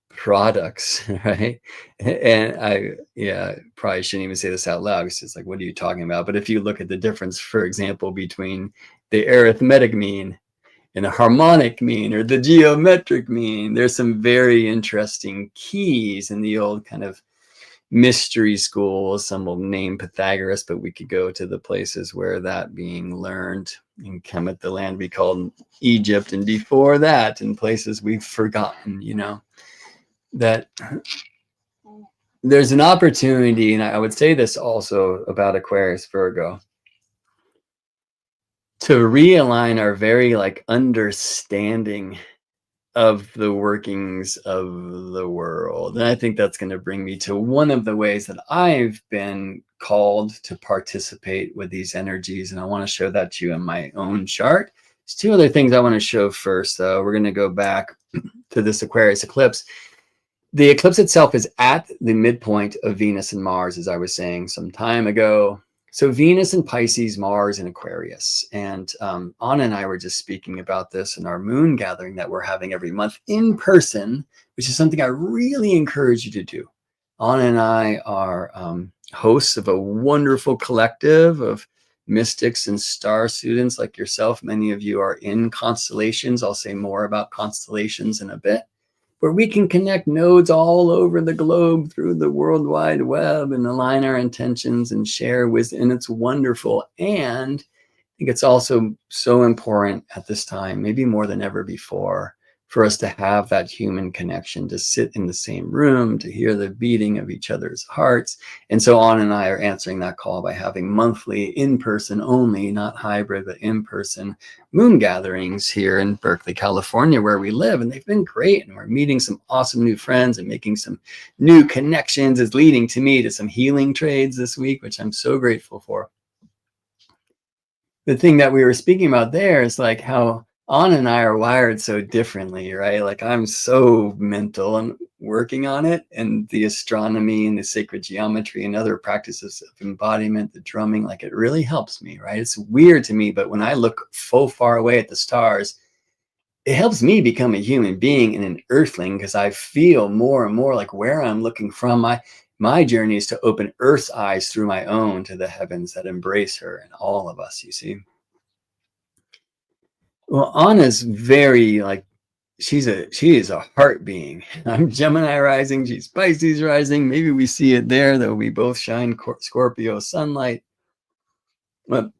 products, right? And yeah, probably shouldn't even say this out loud because it's like, what are you talking about? But if you look at the difference, for example, between the arithmetic mean and the harmonic mean or the geometric mean, there's some very interesting keys in the old kind of mystery schools. Some will name Pythagoras, but we could go to the places where that being learned and come at the land we called Egypt, and before that in places we've forgotten, that there's an opportunity, and I would say this also about Aquarius-Virgo, to realign our very like understanding of the workings of the world. And I think that's going to bring me to one of the ways that I've been called to participate with these energies. And I want to show that to you in my own chart. There's two other things I want to show first, though. We're going to go back to this Aquarius eclipse. The eclipse itself is at the midpoint of Venus and Mars, as I was saying some time ago. So Venus in Pisces, Mars in Aquarius. And Anna and I were just speaking about this in our moon gathering that we're having every month in person, which is something I really encourage you to do. Anna and I are hosts of a wonderful collective of mystics and star students like yourself. Many of you are in constellations. I'll say more about constellations in a bit, where we can connect nodes all over the globe through the World Wide Web and align our intentions and share wisdom. And it's wonderful. And I think it's also so important at this time, maybe more than ever before, for us to have that human connection, to sit in the same room, to hear the beating of each other's hearts. And so Anna and I are answering that call by having monthly in-person only, not hybrid, but in-person moon gatherings here in Berkeley, California, where we live. And they've been great. And we're meeting some awesome new friends and making some new connections. It's leading to me to some healing trades this week, which I'm so grateful for. The thing that we were speaking about there is like how Anna and I are wired so differently, right? Like I'm so mental and working on it, and the astronomy and the sacred geometry and other practices of embodiment, the drumming, like it really helps me, right? It's weird to me, but when I look so far away at the stars, it helps me become a human being and an earthling, because I feel more and more like where I'm looking from. My journey is to open Earth's eyes through my own to the heavens that embrace her and all of us, you see. Well, Anna's very like, she is a heart being. I'm Gemini rising, she's Pisces rising. Maybe we see it there, though we both shine Scorpio sunlight. But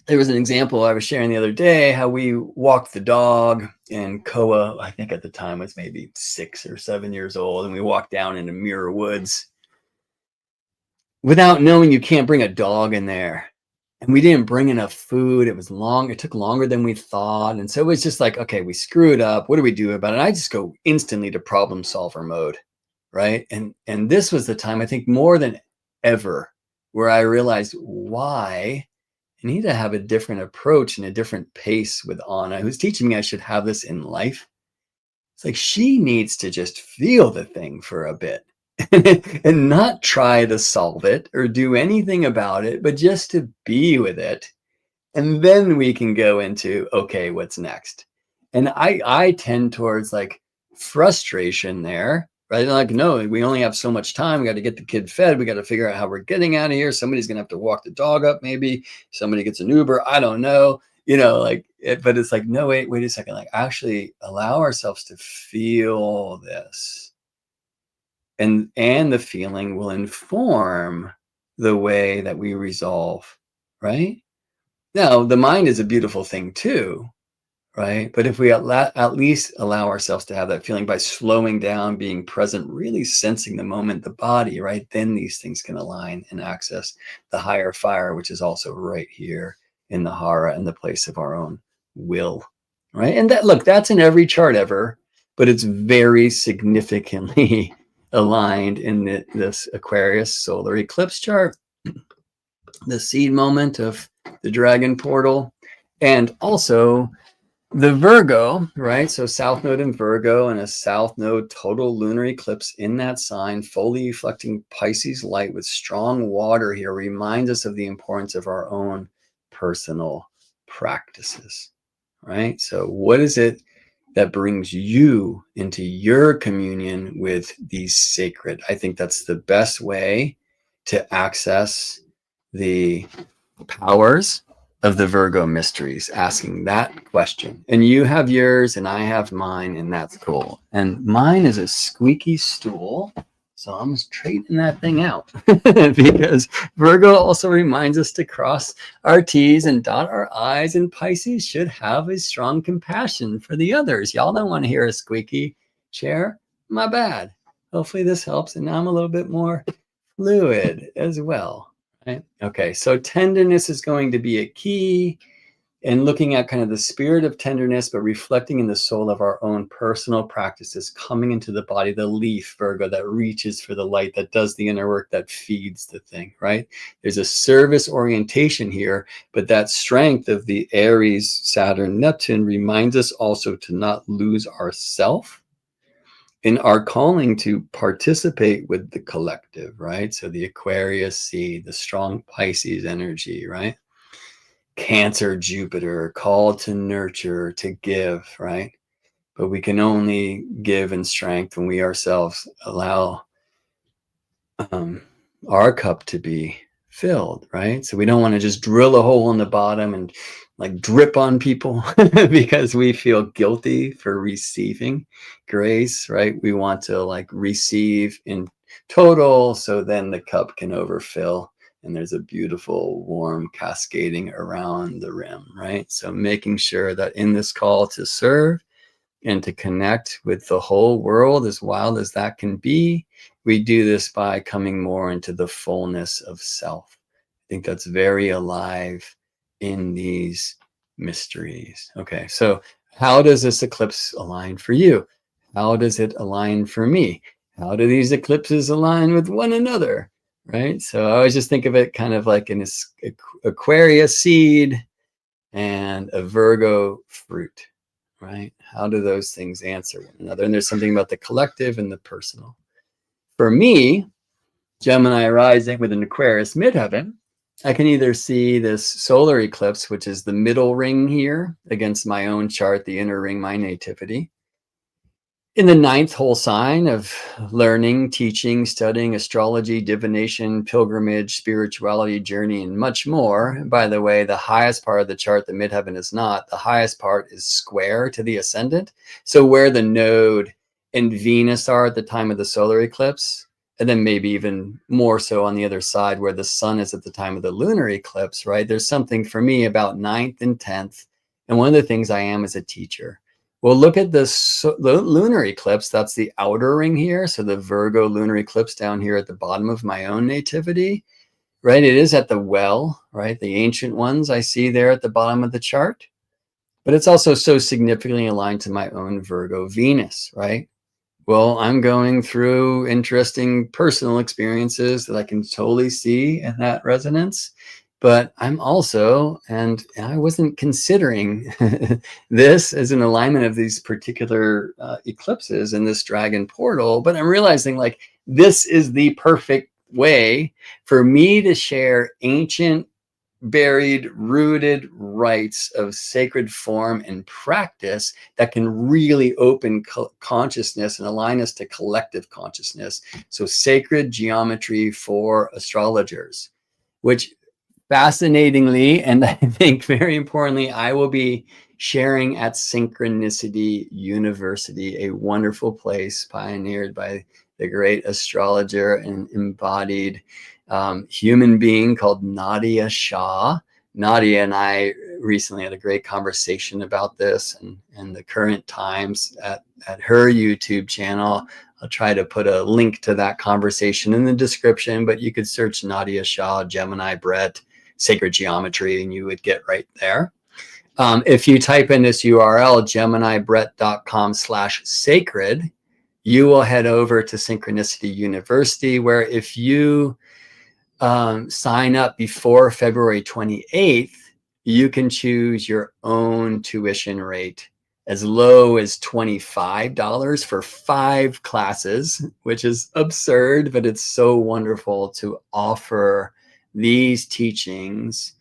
there was an example I was sharing the other day, how we walked the dog, and Koa, I think at the time was maybe 6 or 7 years old, and we walked down into Muir Woods. without knowing you can't bring a dog in there. And we didn't bring enough food. It was long. It took longer than we thought. And so it was just like, okay, we screwed up. What do we do about it? And I just go instantly to problem solver mode, right? And this was the time, I think, more than ever, where I realized why I need to have a different approach and a different pace with Anna, who's teaching me I should have this in life. It's like she needs to just feel the thing for a bit and not try to solve it or do anything about it, but just to be with it. And then we can go into, okay, what's next? And I tend towards like frustration there, right? Like, no, we only have so much time. We got to get the kid fed. We got to figure out how we're getting out of here. Somebody's going to have to walk the dog up. Maybe somebody gets an Uber. I don't know, like it, but it's like, no, wait a second. Like actually allow ourselves to feel this. And the feeling will inform the way that we resolve, right? Now, the mind is a beautiful thing too, right? But if we at least allow ourselves to have that feeling by slowing down, being present, really sensing the moment, the body, right? Then these things can align and access the higher fire, which is also right here in the hara and the place of our own will, right? And that, look, that's in every chart ever, but it's very significantly aligned in this Aquarius solar eclipse chart, the seed moment of the dragon portal, and also the Virgo, right? So South Node in Virgo and a South Node total lunar eclipse in that sign, fully reflecting Pisces light with strong water here, reminds us of the importance of our own personal practices, right? So what is it that brings you into your communion with these sacred? I think that's the best way to access the powers of the Virgo mysteries, asking that question. And you have yours and I have mine, and that's cool. And mine is a squeaky stool. So I'm straightening that thing out because Virgo also reminds us to cross our T's and dot our I's, and Pisces should have a strong compassion for the others. Y'all don't want to hear a squeaky chair? My bad. Hopefully this helps. And now I'm a little bit more fluid as well. Right? Okay, so tenderness is going to be a key, and looking at kind of the spirit of tenderness, but reflecting in the soul of our own personal practices, coming into the body, the leaf, Virgo, that reaches for the light, that does the inner work, that feeds the thing, right? There's a service orientation here, but that strength of the Aries, Saturn, Neptune reminds us also to not lose ourself in our calling to participate with the collective, right? So the Aquarius seed, the strong Pisces energy, right? Cancer, Jupiter, called to nurture, to give, right? But we can only give in strength when we ourselves allow our cup to be filled, right? So we don't want to just drill a hole in the bottom and like drip on people because we feel guilty for receiving grace, right? We want to like receive in total, so then the cup can overfill and there's a beautiful warm cascading around the rim, right? So making sure that in this call to serve and to connect with the whole world, as wild as that can be, we do this by coming more into the fullness of self. I think that's very alive in these mysteries. Okay, so how does this eclipse align for you? How does it align for me? How do these eclipses align with one another? Right? So I always just think of it kind of like an Aquarius seed and a Virgo fruit. Right? How do those things answer one another? And there's something about the collective and the personal. For me, Gemini rising with an Aquarius midheaven, I can either see this solar eclipse, which is the middle ring here against my own chart, the inner ring, my nativity, in the ninth whole sign of learning, teaching, studying, astrology, divination, pilgrimage, spirituality, journey, and much more. And by the way, the highest part of the chart, the midheaven, is not. The highest part is square to the ascendant. So where the node and Venus are at the time of the solar eclipse, and then maybe even more so on the other side where the sun is at the time of the lunar eclipse, right? There's something for me about ninth and 10th. And one of the things I am is a teacher. Well, look at this lunar eclipse. That's the outer ring here. So the Virgo lunar eclipse down here at the bottom of my own nativity, right? It is at the well, right? The ancient ones I see there at the bottom of the chart. But it's also so significantly aligned to my own Virgo Venus, right? Well, I'm going through interesting personal experiences that I can totally see in that resonance. But I'm also, and I wasn't considering this as an alignment of these particular eclipses in this dragon portal, but I'm realizing like this is the perfect way for me to share ancient, buried, rooted rites of sacred form and practice that can really open consciousness and align us to collective consciousness. So sacred geometry for astrologers, which fascinatingly, and I think very importantly, I will be sharing at Synchronicity University, a wonderful place pioneered by the great astrologer and embodied human being called Nadia Shah. Nadia and I recently had a great conversation about this and the current times at her YouTube channel. I'll try to put a link to that conversation in the description, but you could search Nadia Shah, Gemini Brett, Sacred Geometry, and you would get right there. If you type in this URL, geminibrett.com/sacred, you will head over to Synchronicity University, where if you sign up before February 28th, you can choose your own tuition rate as low as $25 for 5 classes, which is absurd, but it's so wonderful to offer these teachings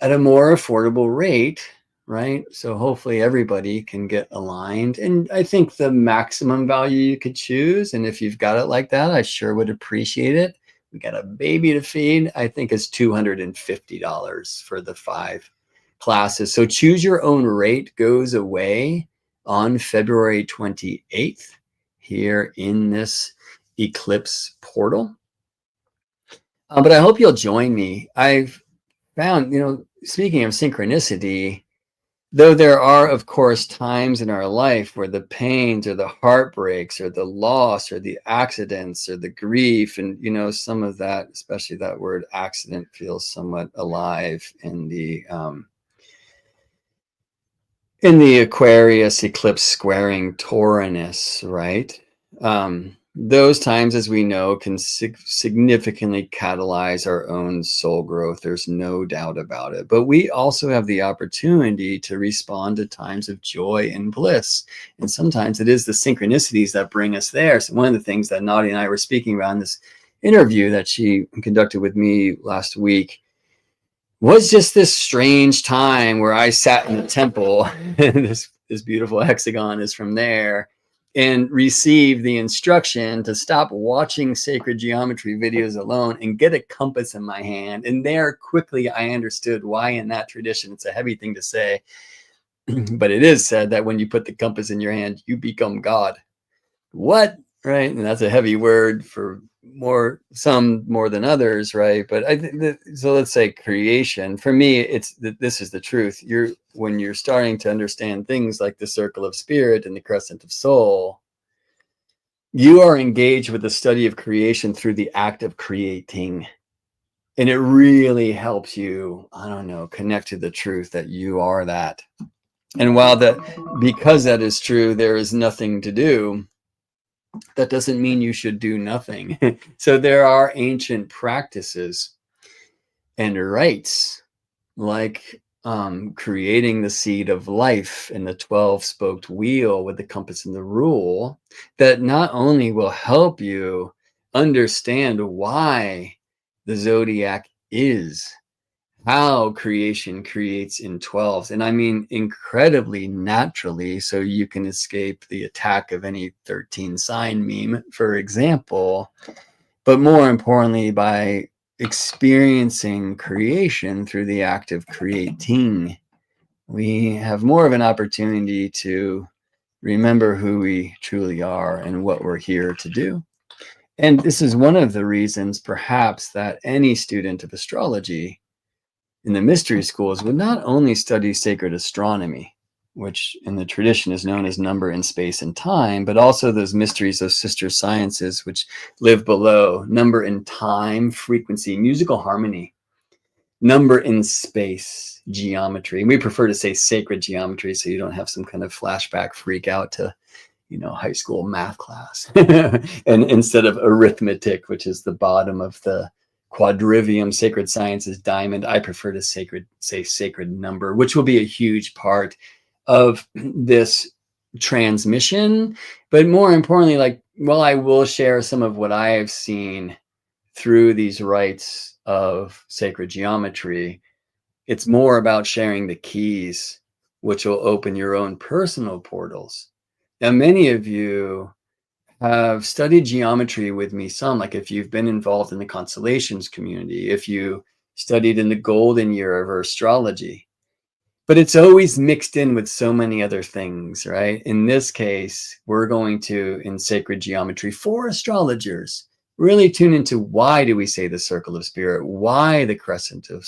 at a more affordable rate, right? So hopefully everybody can get aligned. And I think the maximum value you could choose, and if you've got it like that, I sure would appreciate it. We got a baby to feed, I think is $250 for the 5 classes. So choose your own rate goes away on February 28th here in this eclipse portal. But I hope you'll join me. I've found, speaking of synchronicity, though there are, of course, times in our life where the pains or the heartbreaks or the loss or the accidents or the grief, and, some of that, especially that word accident, feels somewhat alive in the Aquarius eclipse squaring Taurinus, right? Those times, as we know, can significantly catalyze our own soul growth. There's no doubt about it. But we also have the opportunity to respond to times of joy and bliss. And sometimes it is the synchronicities that bring us there. So one of the things that Nadia and I were speaking about in this interview that she conducted with me last week was just this strange time where I sat in the temple, and this beautiful hexagon is from there, and received the instruction to stop watching sacred geometry videos alone and get a compass in my hand. And there quickly I understood why in that tradition, it's a heavy thing to say, but it is said that when you put the compass in your hand, you become God. What? Right? And that's a heavy word for some more than others, right? But I think so. Let's say creation. For me, it's this is the truth. When you're starting to understand things like the circle of spirit and the crescent of soul, you are engaged with the study of creation through the act of creating, and it really helps you, connect to the truth that you are that. And because that is true, there is nothing to do. That doesn't mean you should do nothing. So there are ancient practices and rites like creating the seed of life in the 12-spoked wheel with the compass and the rule that not only will help you understand why the zodiac is, how creation creates in 12s, and I mean incredibly naturally, so you can escape the attack of any 13 sign meme, for example, but more importantly by experiencing creation through the act of creating, we have more of an opportunity to remember who we truly are and what we're here to do. And this is one of the reasons perhaps that any student of astrology in the mystery schools would not only study sacred astronomy, which in the tradition is known as number in space and time, but also those mysteries, those sister sciences, which live below: number in time, frequency, musical harmony; number in space, geometry. And we prefer to say sacred geometry, so you don't have some kind of flashback freak out to, high school math class. And instead of arithmetic, which is the bottom of the quadrivium, sacred sciences diamond, I prefer to say sacred number, which will be a huge part of this transmission. But more importantly, I will share some of what I have seen through these rites of sacred geometry. It's more about sharing the keys, which will open your own personal portals. Now, many of you have studied geometry with me some, like if you've been involved in the constellations community, if you studied in the golden year of astrology, but it's always mixed in with so many other things, right? In this case, we're going to, in sacred geometry for astrologers, really tune into why do we say the circle of spirit, why the crescent of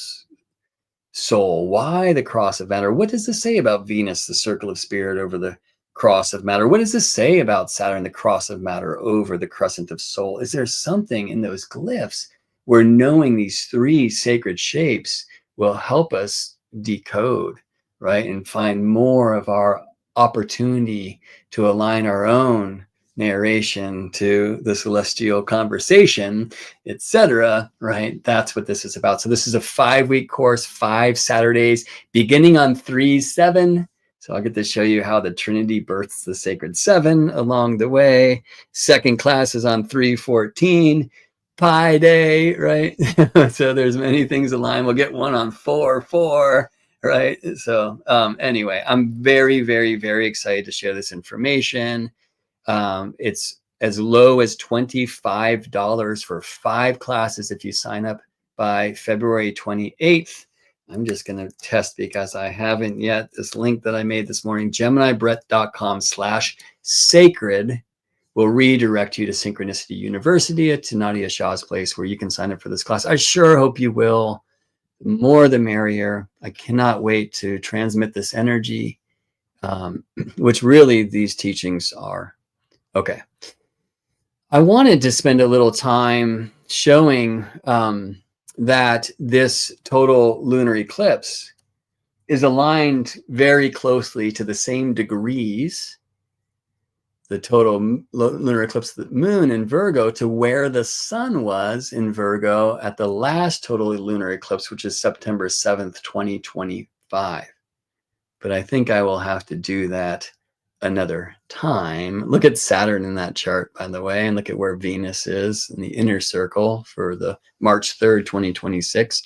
soul, why the cross of matter? What does this say about Venus, the circle of spirit over the cross of matter? What does this say about Saturn, the cross of matter over the crescent of soul? Is there something in those glyphs where knowing these three sacred shapes will help us decode, right? And find more of our opportunity to align our own narration to the celestial conversation, etc., right? That's what this is about. So this is a 5-week course, 5 Saturdays, beginning on 3/7. So I'll get to show you how the Trinity births the sacred 7 along the way. Second class is on 3/14, Pi Day, right? So there's many things aligned. We'll get one on 4/4, right? So anyway, I'm very, very, very excited to share this information. It's as low as $25 for 5 classes if you sign up by February 28th. I'm just going to test because I haven't yet. This link that I made this morning, geminibrett.com/sacred, will redirect you to Synchronicity University to Nadia Shah's place where you can sign up for this class. I sure hope you will. The more the merrier. I cannot wait to transmit this energy, which really these teachings are. Okay. I wanted to spend a little time showing that this total lunar eclipse is aligned very closely to the same degrees, the total lunar eclipse of the moon in Virgo, to where the sun was in Virgo at the last total lunar eclipse, which is September 7th, 2025. But I think I will have to do that another time. Look at Saturn in that chart, by the way, and look at where Venus is in the inner circle for the March 3rd, 2026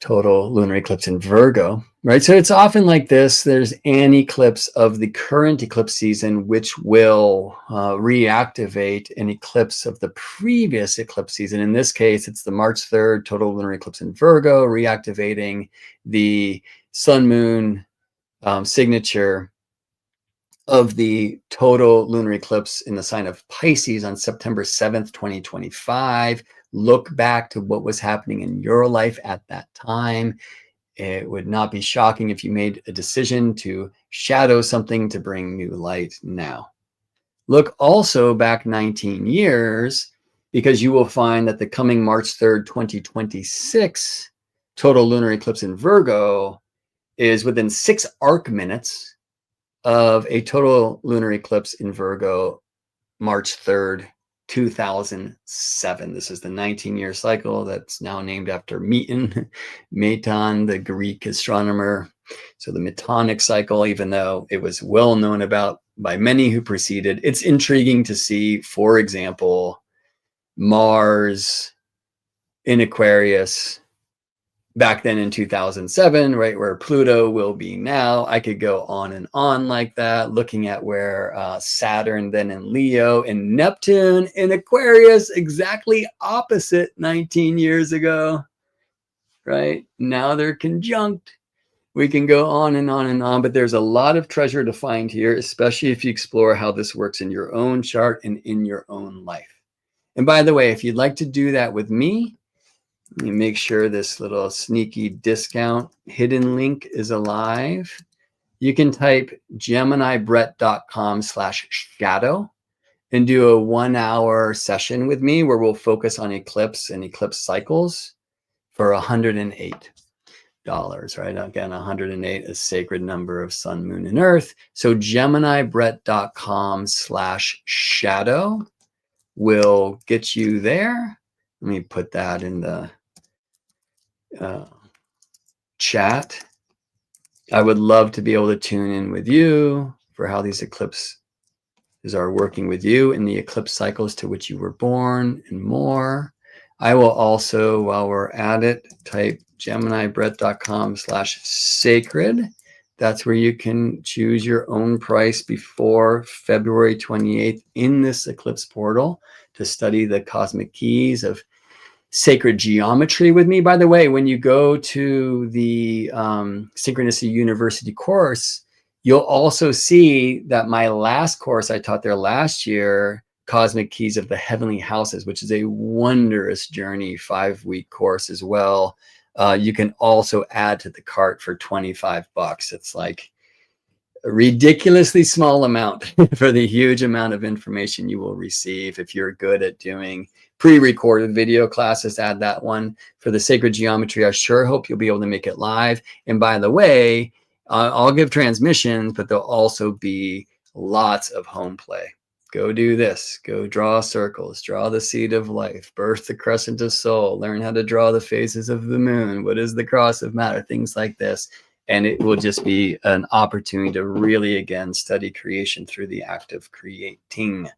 total lunar eclipse in Virgo, right? So it's often like this. There's an eclipse of the current eclipse season, which will reactivate an eclipse of the previous eclipse season. In this case, it's the March 3rd total lunar eclipse in Virgo, reactivating the sun moon signature of the total lunar eclipse in the sign of Pisces on September 7th, 2025. Look back to what was happening in your life at that time. It would not be shocking if you made a decision to shadow something to bring new light now. Look also back 19 years, because you will find that the coming March 3rd, 2026 total lunar eclipse in Virgo is within 6 arc minutes of a total lunar eclipse in Virgo, March 3rd, 2007. This is the 19-year cycle that's now named after Meton, the Greek astronomer. So the Metonic cycle, even though it was well known about by many who preceded, it's intriguing to see, for example, Mars in Aquarius back then in 2007, right where Pluto will be now. I could go on and on like that, looking at where Saturn then in Leo and Neptune in Aquarius, exactly opposite 19 years ago, right? Now they're conjunct. We can go on and on and on, but there's a lot of treasure to find here, especially if you explore how this works in your own chart and in your own life. And by the way, if you'd like to do that with me, let me make sure this little sneaky discount hidden link is alive. you can type geminibrett.com/shadow and do a 1-hour session with me where we'll focus on eclipse and eclipse cycles for $108. Right? Again, 108, a sacred number of sun, moon, and earth. So geminibrett.com/shadow will get you there. Let me put that in the chat. I would love to be able to tune in with you for how these eclipses are working with you in the eclipse cycles to which you were born and more. I will also, while we're at it, type geminibrett.com/sacred. That's where you can choose your own price before February 28th in this eclipse portal to study the cosmic keys of sacred geometry with me. By the way, when you go to the Synchronicity University course, you'll also see that my last course I taught there last year, Cosmic Keys of the Heavenly Houses, which is a wondrous journey, 5-week course as well. You can also add to the cart for $25. It's like a ridiculously small amount for the huge amount of information you will receive. If you're good at doing pre-recorded video classes, add that one. For the sacred geometry, I sure hope you'll be able to make it live. And by the way, I'll give transmissions, but there'll also be lots of home play. Go do this, go draw circles, draw the seed of life, birth the crescent of soul, learn how to draw the phases of the moon, what is the cross of matter, things like this. And it will just be an opportunity to really, again, study creation through the act of creating.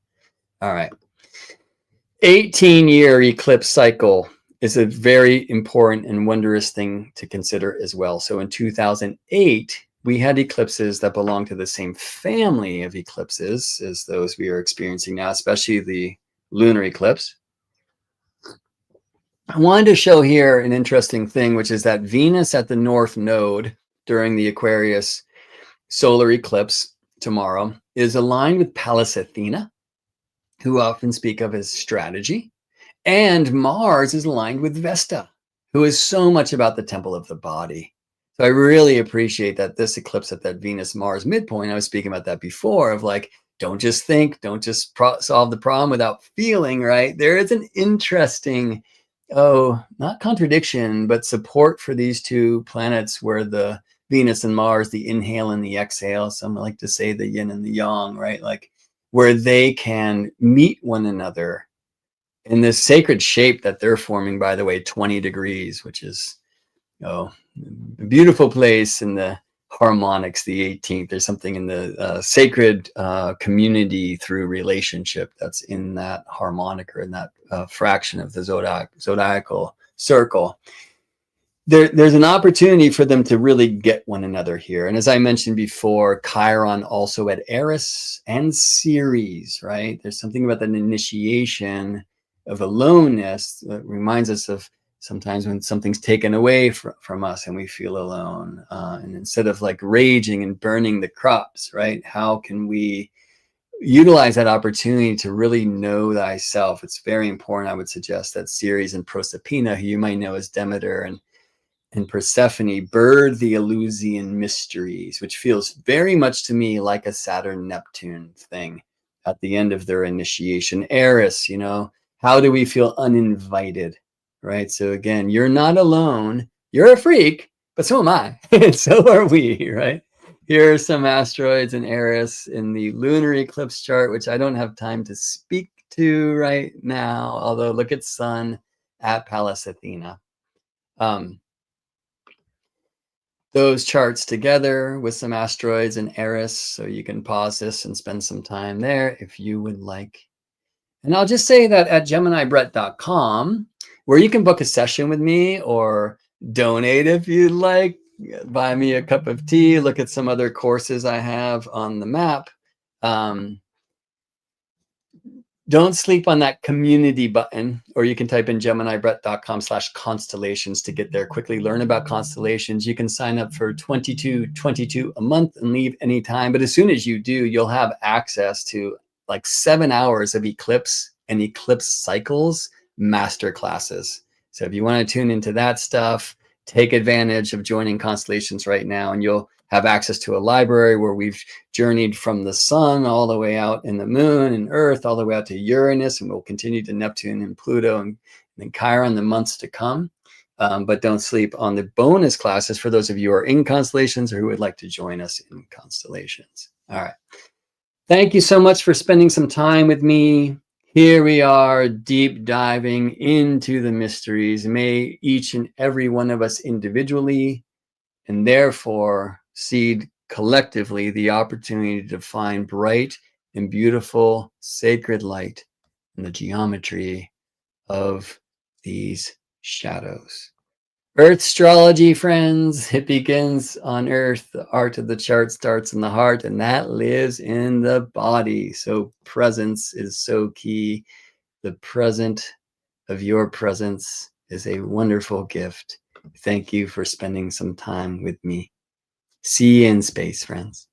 All right. 18-year eclipse cycle is a very important and wondrous thing to consider as well. So in 2008, we had eclipses that belong to the same family of eclipses as those we are experiencing now, especially the lunar eclipse. I wanted to show here an interesting thing, which is that Venus at the North Node during the Aquarius solar eclipse tomorrow is aligned with Pallas Athena, who often speak of as strategy, and Mars is aligned with Vesta, who is so much about the temple of the body. So I really appreciate that this eclipse at that Venus-Mars midpoint, I was speaking about that before, of like, don't just think, don't just solve the problem without feeling, right? There is an interesting, not contradiction, but support for these two planets where the Venus and Mars, the inhale and the exhale, some like to say the yin and the yang, right? Like where they can meet one another in this sacred shape that they're forming, by the way, 20 degrees, which is, a beautiful place in the harmonics, the 18th. There's something in the sacred community through relationship that's in that harmonic or in that fraction of the zodiacal circle. There's an opportunity for them to really get one another here. And as I mentioned before, Chiron also at Eris and Ceres, right? There's something about that initiation of aloneness that reminds us of sometimes when something's taken away from us and we feel alone. And instead of like raging and burning the crops, right? How can we utilize that opportunity to really know thyself? It's very important. I would suggest that Ceres and Proserpina, who you might know as Demeter and Persephone, bird the Eleusinian mysteries, which feels very much to me like a Saturn-Neptune thing at the end of their initiation. Eris, how do we feel uninvited, right? So again, you're not alone. You're a freak, but so am I. And so are we, right? Here are some asteroids in Eris in the lunar eclipse chart, which I don't have time to speak to right now, although look at Sun at Pallas Athena. Those charts together with some asteroids in Eris, so you can pause this and spend some time there if you would like. And I'll just say that at geminibrett.com, where you can book a session with me or donate if you'd like, buy me a cup of tea, look at some other courses I have on the map. Don't sleep on that community button, or you can type in geminibrett.com/constellations to get there quickly. Learn about constellations. You can sign up for $22.22 a month and leave anytime. But as soon as you do, you'll have access to like 7 hours of eclipse and eclipse cycles master classes. So if you want to tune into that stuff, take advantage of joining Constellations right now, and you'll have access to a library where we've journeyed from the sun all the way out in the moon and Earth, all the way out to Uranus, and we'll continue to Neptune and Pluto and then Chiron the months to come. But don't sleep on the bonus classes for those of you who are in constellations or who would like to join us in constellations. All right. Thank you so much for spending some time with me. Here we are, deep diving into the mysteries. May each and every one of us individually, and therefore seed collectively, the opportunity to find bright and beautiful sacred light in the geometry of these shadows. Earth astrology, friends, it begins on Earth. The art of the chart starts in the heart, and that lives in the body. So presence is so key. The present of your presence is a wonderful gift. Thank you for spending some time with me. See you in space, friends.